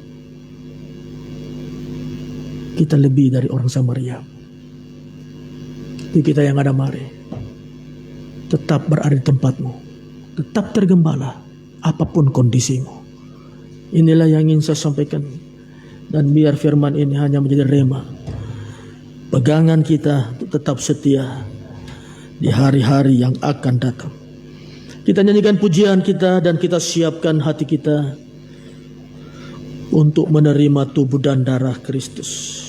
Kita lebih dari orang Samaria. Jadi kita yang ada mari tetap berada di tempatmu, tetap tergembala apapun kondisimu. Inilah yang ingin saya sampaikan. Dan biar firman ini hanya menjadi rema, pegangan kita untuk tetap setia di hari-hari yang akan datang. Kita nyanyikan pujian kita dan kita siapkan hati kita untuk menerima tubuh dan darah Kristus.